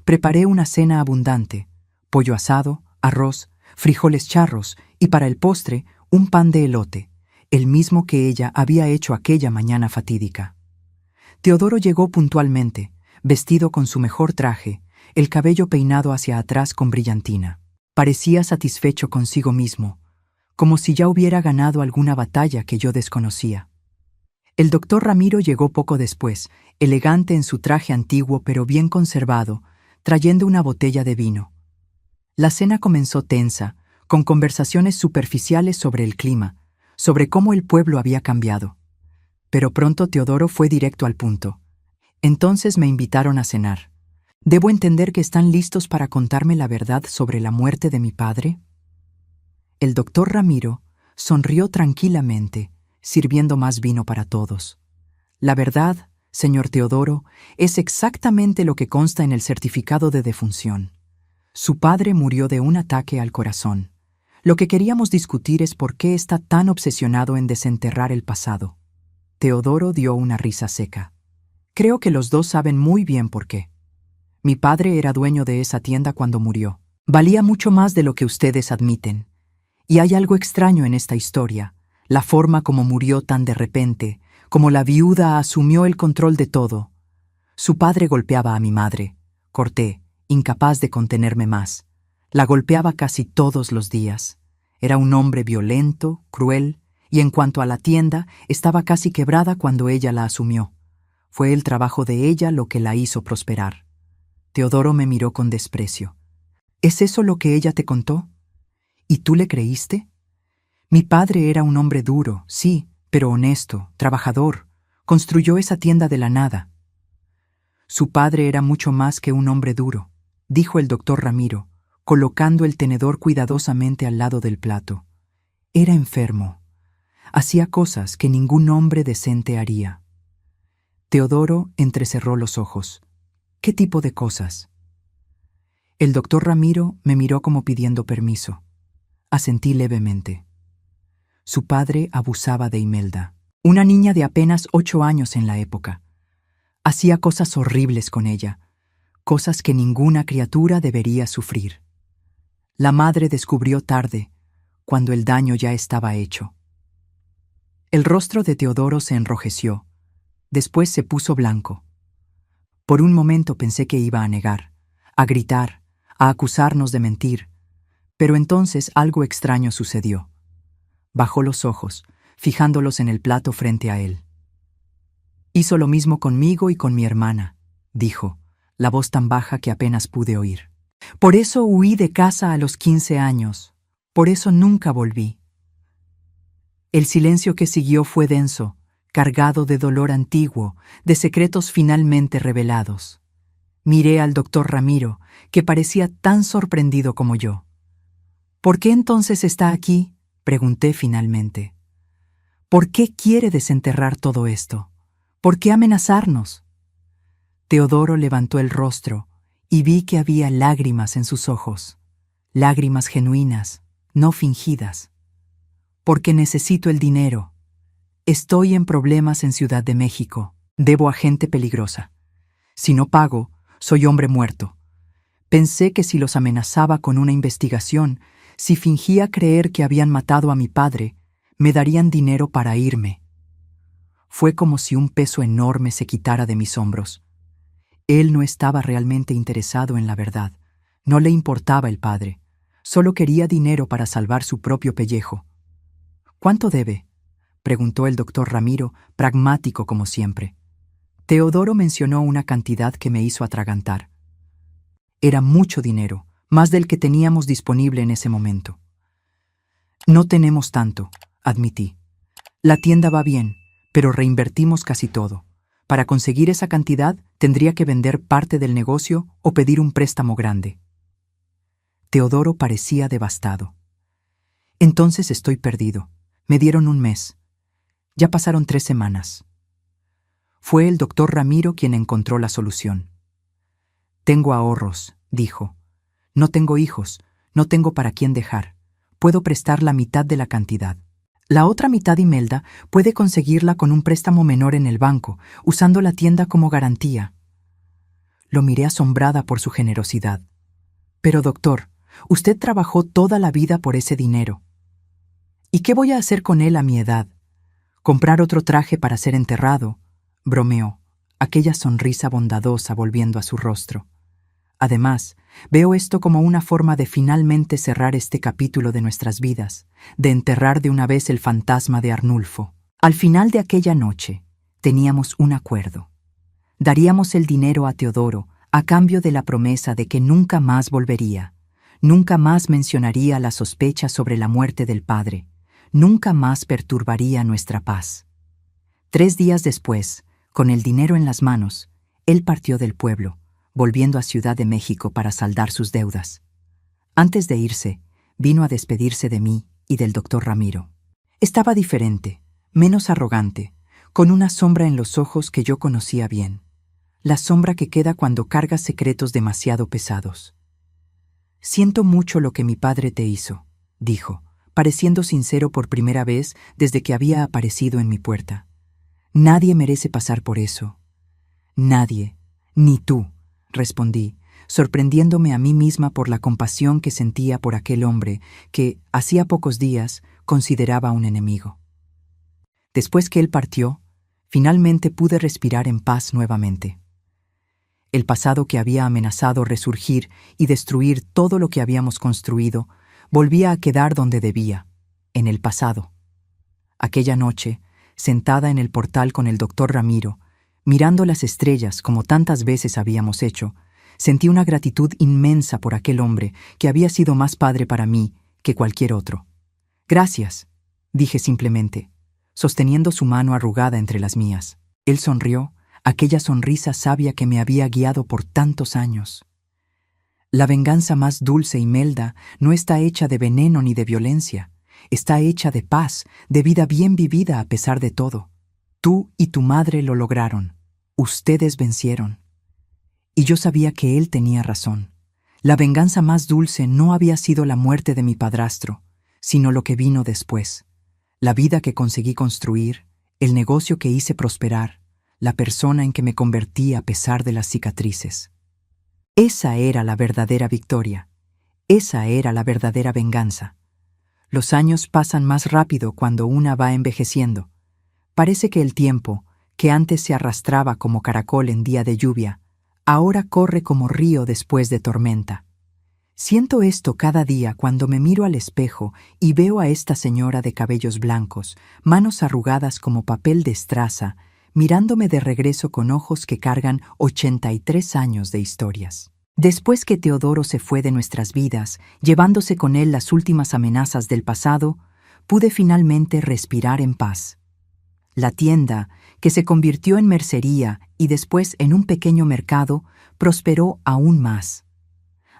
Speaker 1: Preparé una cena abundante: pollo asado, arroz, frijoles charros y para el postre un pan de elote, el mismo que ella había hecho aquella mañana fatídica. Teodoro llegó puntualmente, vestido con su mejor traje, el cabello peinado hacia atrás con brillantina. Parecía satisfecho consigo mismo, como si ya hubiera ganado alguna batalla que yo desconocía. El doctor Ramiro llegó poco después, elegante en su traje antiguo pero bien conservado, trayendo una botella de vino. La cena comenzó tensa, con conversaciones superficiales sobre el clima, sobre cómo el pueblo había cambiado. Pero pronto Teodoro fue directo al punto. Entonces me invitaron a cenar. ¿Debo entender que están listos para contarme la verdad sobre la muerte de mi padre? El doctor Ramiro sonrió tranquilamente, sirviendo más vino para todos. La verdad, señor Teodoro, es exactamente lo que consta en el certificado de defunción. Su padre murió de un ataque al corazón. Lo que queríamos discutir es por qué está tan obsesionado en desenterrar el pasado. Teodoro dio una risa seca. Creo que los dos saben muy bien por qué. Mi padre era dueño de esa tienda cuando murió. Valía mucho más de lo que ustedes admiten. Y hay algo extraño en esta historia, la forma como murió tan de repente, como la viuda asumió el control de todo. Su padre golpeaba a mi madre. Corté, incapaz de contenerme más. La golpeaba casi todos los días. Era un hombre violento, cruel, y en cuanto a la tienda, estaba casi quebrada cuando ella la asumió. Fue el trabajo de ella lo que la hizo prosperar. Teodoro me miró con desprecio. ¿Es eso lo que ella te contó? ¿Y tú le creíste? Mi padre era un hombre duro, sí, pero honesto, trabajador. Construyó esa tienda de la nada. Su padre era mucho más que un hombre duro, dijo el doctor Ramiro, colocando el tenedor cuidadosamente al lado del plato. Era enfermo. Hacía cosas que ningún hombre decente haría. Teodoro entrecerró los ojos. ¿Qué tipo de cosas? El doctor Ramiro me miró como pidiendo permiso. Asentí levemente. Su padre abusaba de Imelda, una niña de apenas 8 años en la época. Hacía cosas horribles con ella, cosas que ninguna criatura debería sufrir. La madre descubrió tarde, cuando el daño ya estaba hecho. El rostro de Teodoro se enrojeció, después se puso blanco. Por un momento pensé que iba a negar, a gritar, a acusarnos de mentir, pero entonces algo extraño sucedió. Bajó los ojos, fijándolos en el plato frente a él. Hizo lo mismo conmigo y con mi hermana, dijo, la voz tan baja que apenas pude oír. Por eso huí de casa a los 15 años, por eso nunca volví. El silencio que siguió fue denso, cargado de dolor antiguo, de secretos finalmente revelados. Miré al doctor Ramiro, que parecía tan sorprendido como yo. ¿Por qué entonces está aquí?, pregunté finalmente. ¿Por qué quiere desenterrar todo esto? ¿Por qué amenazarnos? Teodoro levantó el rostro y vi que había lágrimas en sus ojos, lágrimas genuinas, no fingidas. Porque necesito el dinero. Estoy en problemas en Ciudad de México. Debo a gente peligrosa. Si no pago, soy hombre muerto. Pensé que si los amenazaba con una investigación, si fingía creer que habían matado a mi padre, me darían dinero para irme. Fue como si un peso enorme se quitara de mis hombros. Él no estaba realmente interesado en la verdad. No le importaba el padre, solo quería dinero para salvar su propio pellejo. ¿Cuánto debe?, preguntó el doctor Ramiro, pragmático como siempre. Teodoro mencionó una cantidad que me hizo atragantar. Era mucho dinero, más del que teníamos disponible en ese momento. No tenemos tanto, admití. La tienda va bien, pero reinvertimos casi todo. Para conseguir esa cantidad, tendría que vender parte del negocio o pedir un préstamo grande. Teodoro parecía devastado. Entonces estoy perdido. Me dieron un mes. Ya pasaron 3 semanas. Fue el doctor Ramiro quien encontró la solución. Tengo ahorros, dijo. No tengo hijos, no tengo para quién dejar. Puedo prestar la mitad de la cantidad. La otra mitad Imelda puede conseguirla con un préstamo menor en el banco, usando la tienda como garantía. Lo miré asombrada por su generosidad. Pero doctor, usted trabajó toda la vida por ese dinero. ¿Y qué voy a hacer con él a mi edad? ¿Comprar otro traje para ser enterrado? Bromeó, aquella sonrisa bondadosa volviendo a su rostro. Además, veo esto como una forma de finalmente cerrar este capítulo de nuestras vidas, de enterrar de una vez el fantasma de Arnulfo. Al final de aquella noche, teníamos un acuerdo. Daríamos el dinero a Teodoro a cambio de la promesa de que nunca más volvería, nunca más mencionaría la sospecha sobre la muerte del padre, nunca más perturbaría nuestra paz. 3 días después, con el dinero en las manos, él partió del pueblo, volviendo a Ciudad de México para saldar sus deudas. Antes de irse, vino a despedirse de mí y del doctor Ramiro. Estaba diferente, menos arrogante, con una sombra en los ojos que yo conocía bien. La sombra que queda cuando cargas secretos demasiado pesados. Siento mucho lo que mi padre te hizo, dijo, pareciendo sincero por primera vez desde que había aparecido en mi puerta. Nadie merece pasar por eso. Nadie, ni tú, respondí, sorprendiéndome a mí misma por la compasión que sentía por aquel hombre que, hacía pocos días, consideraba un enemigo. Después que él partió, finalmente pude respirar en paz nuevamente. El pasado que había amenazado resurgir y destruir todo lo que habíamos construido, volvía a quedar donde debía, en el pasado. Aquella noche, sentada en el portal con el doctor Ramiro, mirando las estrellas como tantas veces habíamos hecho, sentí una gratitud inmensa por aquel hombre que había sido más padre para mí que cualquier otro. Gracias, dije simplemente, sosteniendo su mano arrugada entre las mías. Él sonrió, aquella sonrisa sabia que me había guiado por tantos años. La venganza más dulce, Imelda, no está hecha de veneno ni de violencia. Está hecha de paz, de vida bien vivida a pesar de todo. Tú y tu madre lo lograron. Ustedes vencieron. Y yo sabía que él tenía razón. La venganza más dulce no había sido la muerte de mi padrastro, sino lo que vino después. La vida que conseguí construir, el negocio que hice prosperar, la persona en que me convertí a pesar de las cicatrices. Esa era la verdadera victoria. Esa era la verdadera venganza. Los años pasan más rápido cuando una va envejeciendo. Parece que el tiempo, que antes se arrastraba como caracol en día de lluvia, ahora corre como río después de tormenta. Siento esto cada día cuando me miro al espejo y veo a esta señora de cabellos blancos, manos arrugadas como papel de estraza, mirándome de regreso con ojos que cargan 83 años de historias. Después que Teodoro se fue de nuestras vidas, llevándose con él las últimas amenazas del pasado, pude finalmente respirar en paz. La tienda, que se convirtió en mercería y después en un pequeño mercado, prosperó aún más.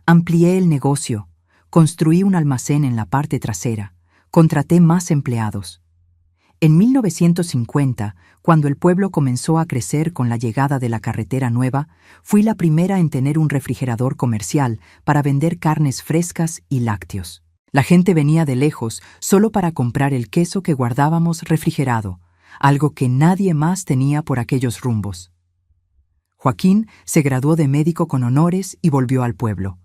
Speaker 1: Amplié el negocio, construí un almacén en la parte trasera, contraté más empleados. En 1950, cuando el pueblo comenzó a crecer con la llegada de la carretera nueva, fui la primera en tener un refrigerador comercial para vender carnes frescas y lácteos. La gente venía de lejos solo para comprar el queso que guardábamos refrigerado, algo que nadie más tenía por aquellos rumbos. Joaquín se graduó de médico con honores y volvió al pueblo.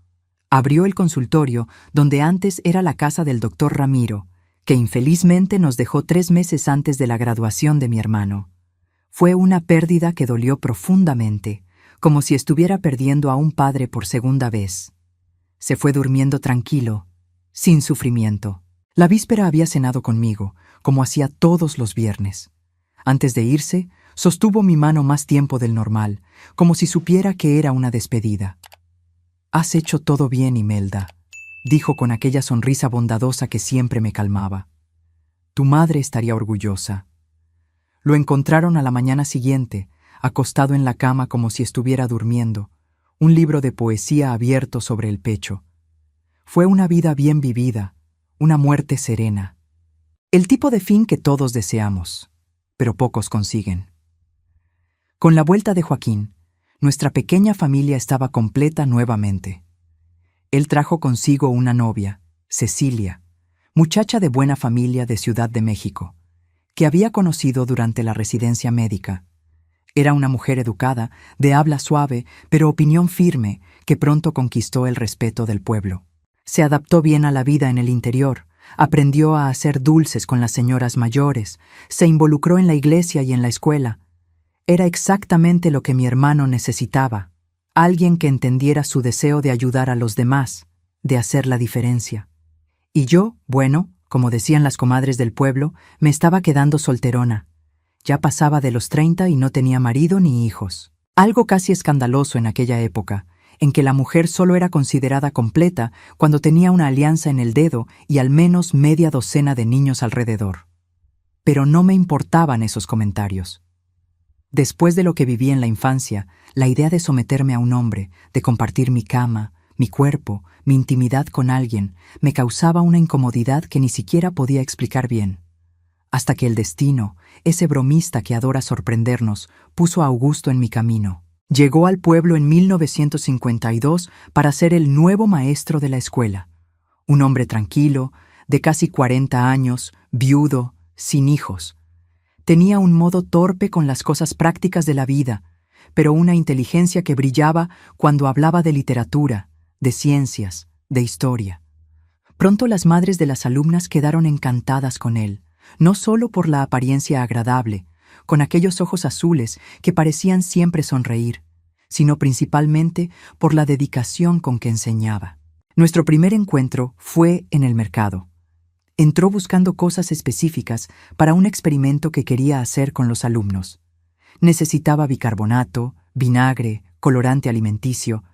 Speaker 1: Abrió el consultorio donde antes era la casa del doctor Ramiro, que infelizmente nos dejó 3 meses antes de la graduación de mi hermano. Fue una pérdida que dolió profundamente, como si estuviera perdiendo a un padre por segunda vez. Se fue durmiendo tranquilo, sin sufrimiento. La víspera había cenado conmigo, como hacía todos los viernes. Antes de irse, sostuvo mi mano más tiempo del normal, como si supiera que era una despedida. «Has hecho todo bien, Imelda», dijo con aquella sonrisa bondadosa que siempre me calmaba. «Tu madre estaría orgullosa». Lo encontraron a la mañana siguiente, acostado en la cama como si estuviera durmiendo, un libro de poesía abierto sobre el pecho. Fue una vida bien vivida, una muerte serena. El tipo de fin que todos deseamos, pero pocos consiguen. Con la vuelta de Joaquín, nuestra pequeña familia estaba completa nuevamente. Él trajo consigo una novia, Cecilia, muchacha de buena familia de Ciudad de México, que había conocido durante la residencia médica. Era una mujer educada, de habla suave, pero opinión firme, que pronto conquistó el respeto del pueblo. Se adaptó bien a la vida en el interior, aprendió a hacer dulces con las señoras mayores, se involucró en la iglesia y en la escuela. Era exactamente lo que mi hermano necesitaba, alguien que entendiera su deseo de ayudar a los demás, de hacer la diferencia. Y yo, bueno, como decían las comadres del pueblo, me estaba quedando solterona. Ya pasaba de los 30 y no tenía marido ni hijos. Algo casi escandaloso en aquella época, en que la mujer solo era considerada completa cuando tenía una alianza en el dedo y al menos media docena de niños alrededor. Pero no me importaban esos comentarios. Después de lo que viví en la infancia, la idea de someterme a un hombre, de compartir mi cama, mi cuerpo, mi intimidad con alguien, me causaba una incomodidad que ni siquiera podía explicar bien. Hasta que el destino, ese bromista que adora sorprendernos, puso a Augusto en mi camino. Llegó al pueblo en 1952 para ser el nuevo maestro de la escuela. Un hombre tranquilo, de casi 40 años, viudo, sin hijos. Tenía un modo torpe con las cosas prácticas de la vida, pero una inteligencia que brillaba cuando hablaba de literatura, de ciencias, de historia. Pronto las madres de las alumnas quedaron encantadas con él, no solo por la apariencia agradable, con aquellos ojos azules que parecían siempre sonreír, sino principalmente por la dedicación con que enseñaba. Nuestro primer encuentro fue en el mercado. Entró buscando cosas específicas para un experimento que quería hacer con los alumnos. Necesitaba bicarbonato, vinagre, colorante alimenticio.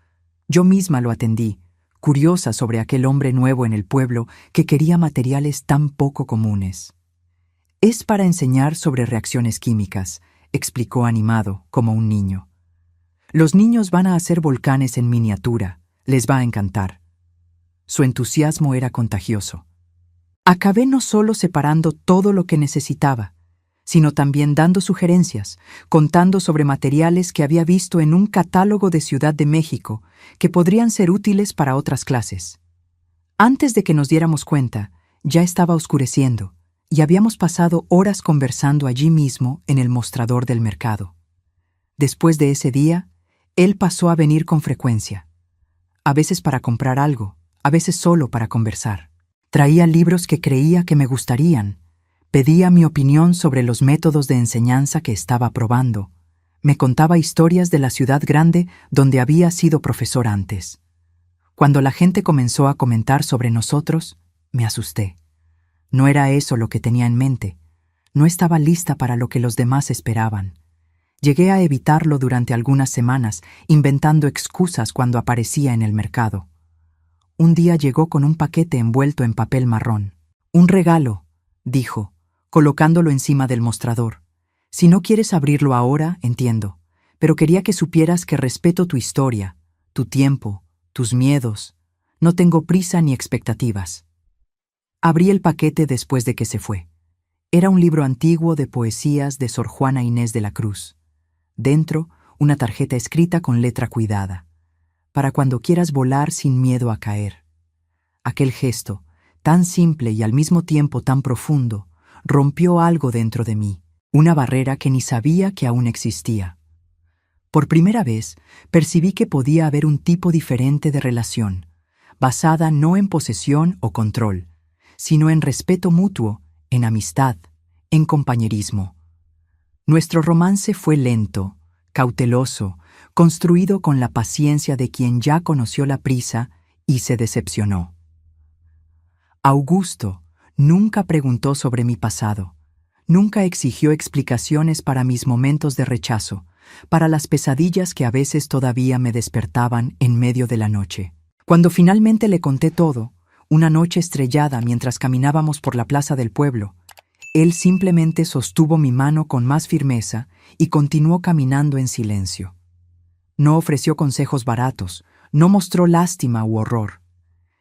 Speaker 1: Yo misma lo atendí, curiosa sobre aquel hombre nuevo en el pueblo que quería materiales tan poco comunes. «Es para enseñar sobre reacciones químicas», explicó animado, como un niño. «Los niños van a hacer volcanes en miniatura, les va a encantar». Su entusiasmo era contagioso. Acabé no solo separando todo lo que necesitaba, sino también dando sugerencias, contando sobre materiales que había visto en un catálogo de Ciudad de México que podrían ser útiles para otras clases. Antes de que nos diéramos cuenta, ya estaba oscureciendo, y habíamos pasado horas conversando allí mismo en el mostrador del mercado. Después de ese día, él pasó a venir con frecuencia, a veces para comprar algo, a veces solo para conversar. Traía libros que creía que me gustarían, pedía mi opinión sobre los métodos de enseñanza que estaba probando, me contaba historias de la ciudad grande donde había sido profesor antes. Cuando la gente comenzó a comentar sobre nosotros, me asusté. No era eso lo que tenía en mente. No estaba lista para lo que los demás esperaban. Llegué a evitarlo durante algunas semanas, inventando excusas cuando aparecía en el mercado. Un día llegó con un paquete envuelto en papel marrón. «Un regalo», dijo, colocándolo encima del mostrador. «Si no quieres abrirlo ahora, entiendo, pero quería que supieras que respeto tu historia, tu tiempo, tus miedos. No tengo prisa ni expectativas». Abrí el paquete después de que se fue. Era un libro antiguo de poesías de Sor Juana Inés de la Cruz. Dentro, una tarjeta escrita con letra cuidada. «Para cuando quieras volar sin miedo a caer». Aquel gesto, tan simple y al mismo tiempo tan profundo, rompió algo dentro de mí, una barrera que ni sabía que aún existía. Por primera vez, percibí que podía haber un tipo diferente de relación, basada no en posesión o control, sino en respeto mutuo, en amistad, en compañerismo. Nuestro romance fue lento, cauteloso, construido con la paciencia de quien ya conoció la prisa y se decepcionó. Augusto nunca preguntó sobre mi pasado, nunca exigió explicaciones para mis momentos de rechazo, para las pesadillas que a veces todavía me despertaban en medio de la noche. Cuando finalmente le conté todo, una noche estrellada mientras caminábamos por la plaza del pueblo, él simplemente sostuvo mi mano con más firmeza y continuó caminando en silencio. No ofreció consejos baratos, no mostró lástima u horror.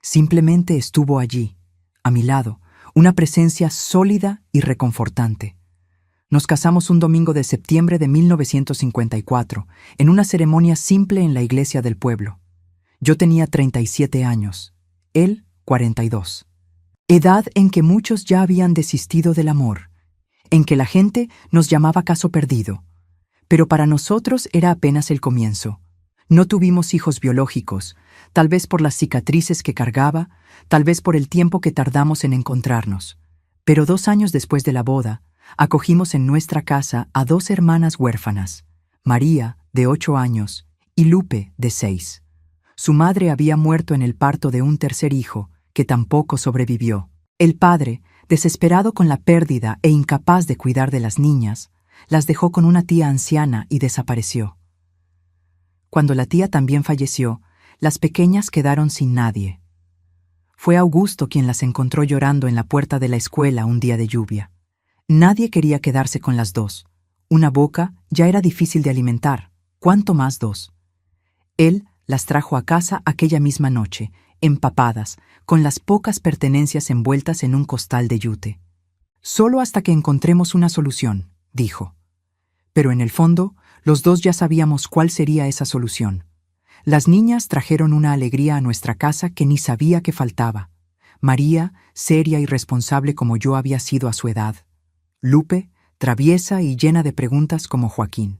Speaker 1: Simplemente estuvo allí, a mi lado, una presencia sólida y reconfortante. Nos casamos un domingo de septiembre de 1954, en una ceremonia simple en la iglesia del pueblo. Yo tenía 37 años, él 42. Edad en que muchos ya habían desistido del amor, en que la gente nos llamaba caso perdido. Pero para nosotros era apenas el comienzo. No tuvimos hijos biológicos, tal vez por las cicatrices que cargaba, tal vez por el tiempo que tardamos en encontrarnos. Pero 2 años después de la boda, acogimos en nuestra casa a 2 hermanas huérfanas, María, de 8 años, y Lupe, de 6. Su madre había muerto en el parto de un tercer hijo, que tampoco sobrevivió. El padre, desesperado con la pérdida e incapaz de cuidar de las niñas, las dejó con una tía anciana y desapareció. Cuando la tía también falleció, las pequeñas quedaron sin nadie. Fue Augusto quien las encontró llorando en la puerta de la escuela un día de lluvia. Nadie quería quedarse con las 2. Una boca ya era difícil de alimentar, ¿cuánto más 2? Él las trajo a casa aquella misma noche, empapadas, con las pocas pertenencias envueltas en un costal de yute. Solo hasta que encontremos una solución, dijo. Pero en el fondo, los 2 ya sabíamos cuál sería esa solución. Las niñas trajeron una alegría a nuestra casa que ni sabía que faltaba. María, seria y responsable como yo había sido a su edad. Lupe, traviesa y llena de preguntas como Joaquín.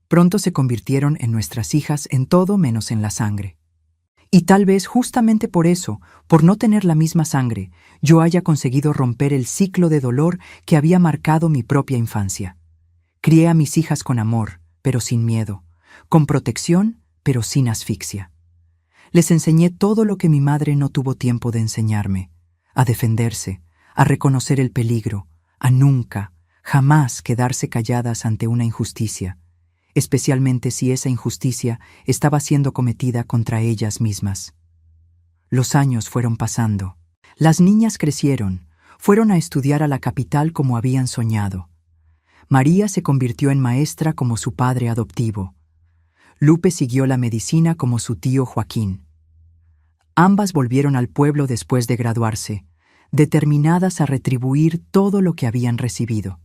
Speaker 1: Pronto se convirtieron en nuestras hijas en todo menos en la sangre. Y tal vez justamente por eso, por no tener la misma sangre, yo haya conseguido romper el ciclo de dolor que había marcado mi propia infancia. Crié a mis hijas con amor, pero sin miedo, con protección, pero sin asfixia. Les enseñé todo lo que mi madre no tuvo tiempo de enseñarme, a defenderse, a reconocer el peligro, a nunca, jamás quedarse calladas ante una injusticia, especialmente si esa injusticia estaba siendo cometida contra ellas mismas. Los años fueron pasando. Las niñas crecieron, fueron a estudiar a la capital como habían soñado. María se convirtió en maestra como su padre adoptivo. Lupe siguió la medicina como su tío Joaquín. Ambas volvieron al pueblo después de graduarse, determinadas a retribuir todo lo que habían recibido.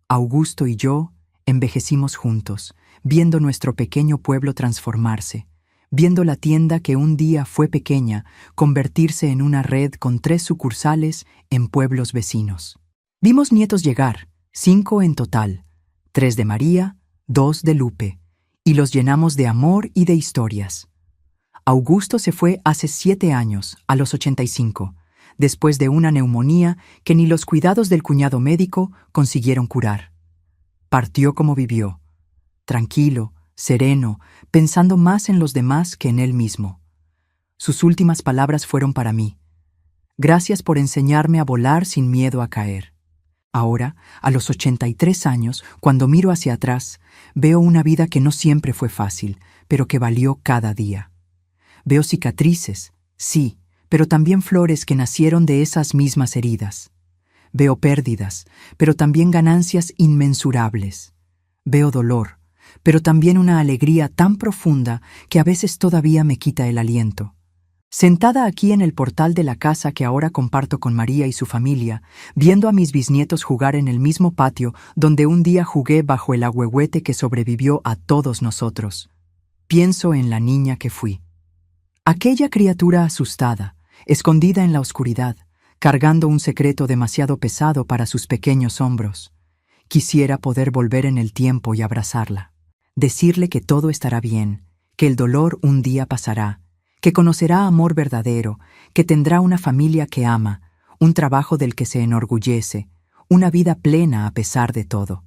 Speaker 1: Augusto y yo envejecimos juntos, viendo nuestro pequeño pueblo transformarse, viendo la tienda que un día fue pequeña convertirse en una red con 3 sucursales en pueblos vecinos. Vimos nietos llegar, 5 en total, 3 de María, 2 de Lupe, y los llenamos de amor y de historias. Augusto se fue hace 7 años, a los 85, después de una neumonía que ni los cuidados del cuñado médico consiguieron curar. Partió como vivió, tranquilo, sereno, pensando más en los demás que en él mismo. Sus últimas palabras fueron para mí: gracias por enseñarme a volar sin miedo a caer. Ahora, a los 83 años, cuando miro hacia atrás, veo una vida que no siempre fue fácil, pero que valió cada día. Veo cicatrices, sí, pero también flores que nacieron de esas mismas heridas. Veo pérdidas, pero también ganancias inmensurables. Veo dolor, pero también una alegría tan profunda que a veces todavía me quita el aliento. Sentada aquí en el portal de la casa que ahora comparto con María y su familia, viendo a mis bisnietos jugar en el mismo patio donde un día jugué bajo el ahuehuete que sobrevivió a todos nosotros, pienso en la niña que fui. Aquella criatura asustada, escondida en la oscuridad, cargando un secreto demasiado pesado para sus pequeños hombros. Quisiera poder volver en el tiempo y abrazarla, decirle que todo estará bien, que el dolor un día pasará, que conocerá amor verdadero, que tendrá una familia que ama, un trabajo del que se enorgullece, una vida plena a pesar de todo.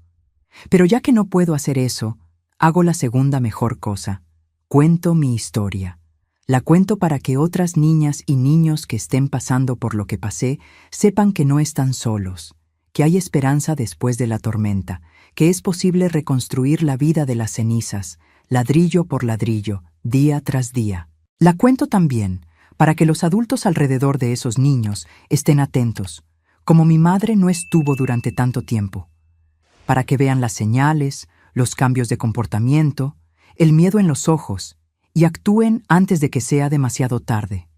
Speaker 1: Pero ya que no puedo hacer eso, hago la segunda mejor cosa: cuento mi historia. La cuento para que otras niñas y niños que estén pasando por lo que pasé sepan que no están solos, que hay esperanza después de la tormenta, que es posible reconstruir la vida de las cenizas, ladrillo por ladrillo, día tras día. La cuento también para que los adultos alrededor de esos niños estén atentos, como mi madre no estuvo durante tanto tiempo, para que vean las señales, los cambios de comportamiento, el miedo en los ojos, y actúen antes de que sea demasiado tarde.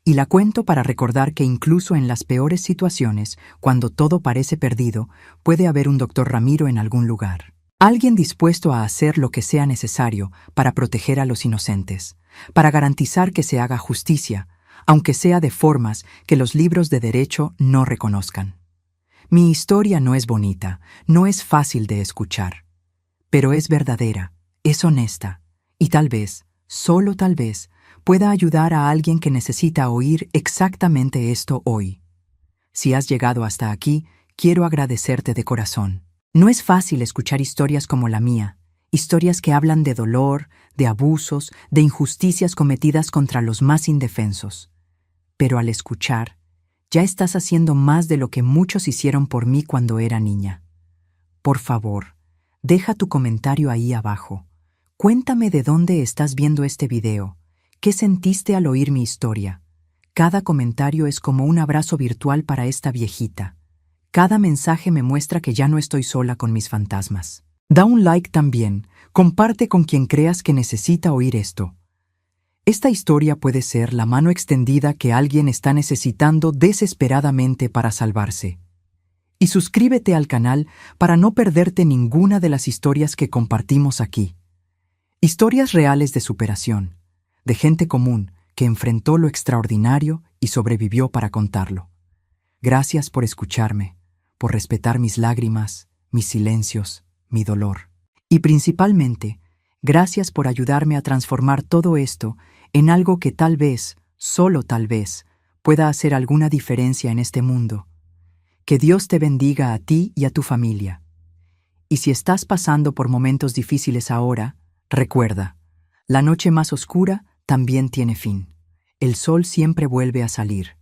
Speaker 1: Y la cuento para recordar que incluso en las peores situaciones, cuando todo parece perdido, puede haber un doctor Ramiro en algún lugar. Alguien dispuesto a hacer lo que sea necesario para proteger a los inocentes, para garantizar que se haga justicia, aunque sea de formas que los libros de derecho no reconozcan. Mi historia no es bonita, no es fácil de escuchar, pero es verdadera, es honesta, y tal vez, solo tal vez, pueda ayudar a alguien que necesita oír exactamente esto hoy. Si has llegado hasta aquí, quiero agradecerte de corazón. No es fácil escuchar historias como la mía, historias que hablan de dolor, de abusos, de injusticias cometidas contra los más indefensos. Pero al escuchar, ya estás haciendo más de lo que muchos hicieron por mí cuando era niña. Por favor, deja tu comentario ahí abajo. Cuéntame de dónde estás viendo este video. ¿Qué sentiste al oír mi historia? Cada comentario es como un abrazo virtual para esta viejita. Cada mensaje me muestra que ya no estoy sola con mis fantasmas. Da un like también, comparte con quien creas que necesita oír esto. Esta historia puede ser la mano extendida que alguien está necesitando desesperadamente para salvarse. Y suscríbete al canal para no perderte ninguna de las historias que compartimos aquí. Historias reales de superación, de gente común que enfrentó lo extraordinario y sobrevivió para contarlo. Gracias por escucharme, por respetar mis lágrimas, mis silencios, mi dolor. Y principalmente, gracias por ayudarme a transformar todo esto en algo que tal vez, solo tal vez, pueda hacer alguna diferencia en este mundo. Que Dios te bendiga a ti y a tu familia. Y si estás pasando por momentos difíciles ahora, recuerda, la noche más oscura también tiene fin. El sol siempre vuelve a salir.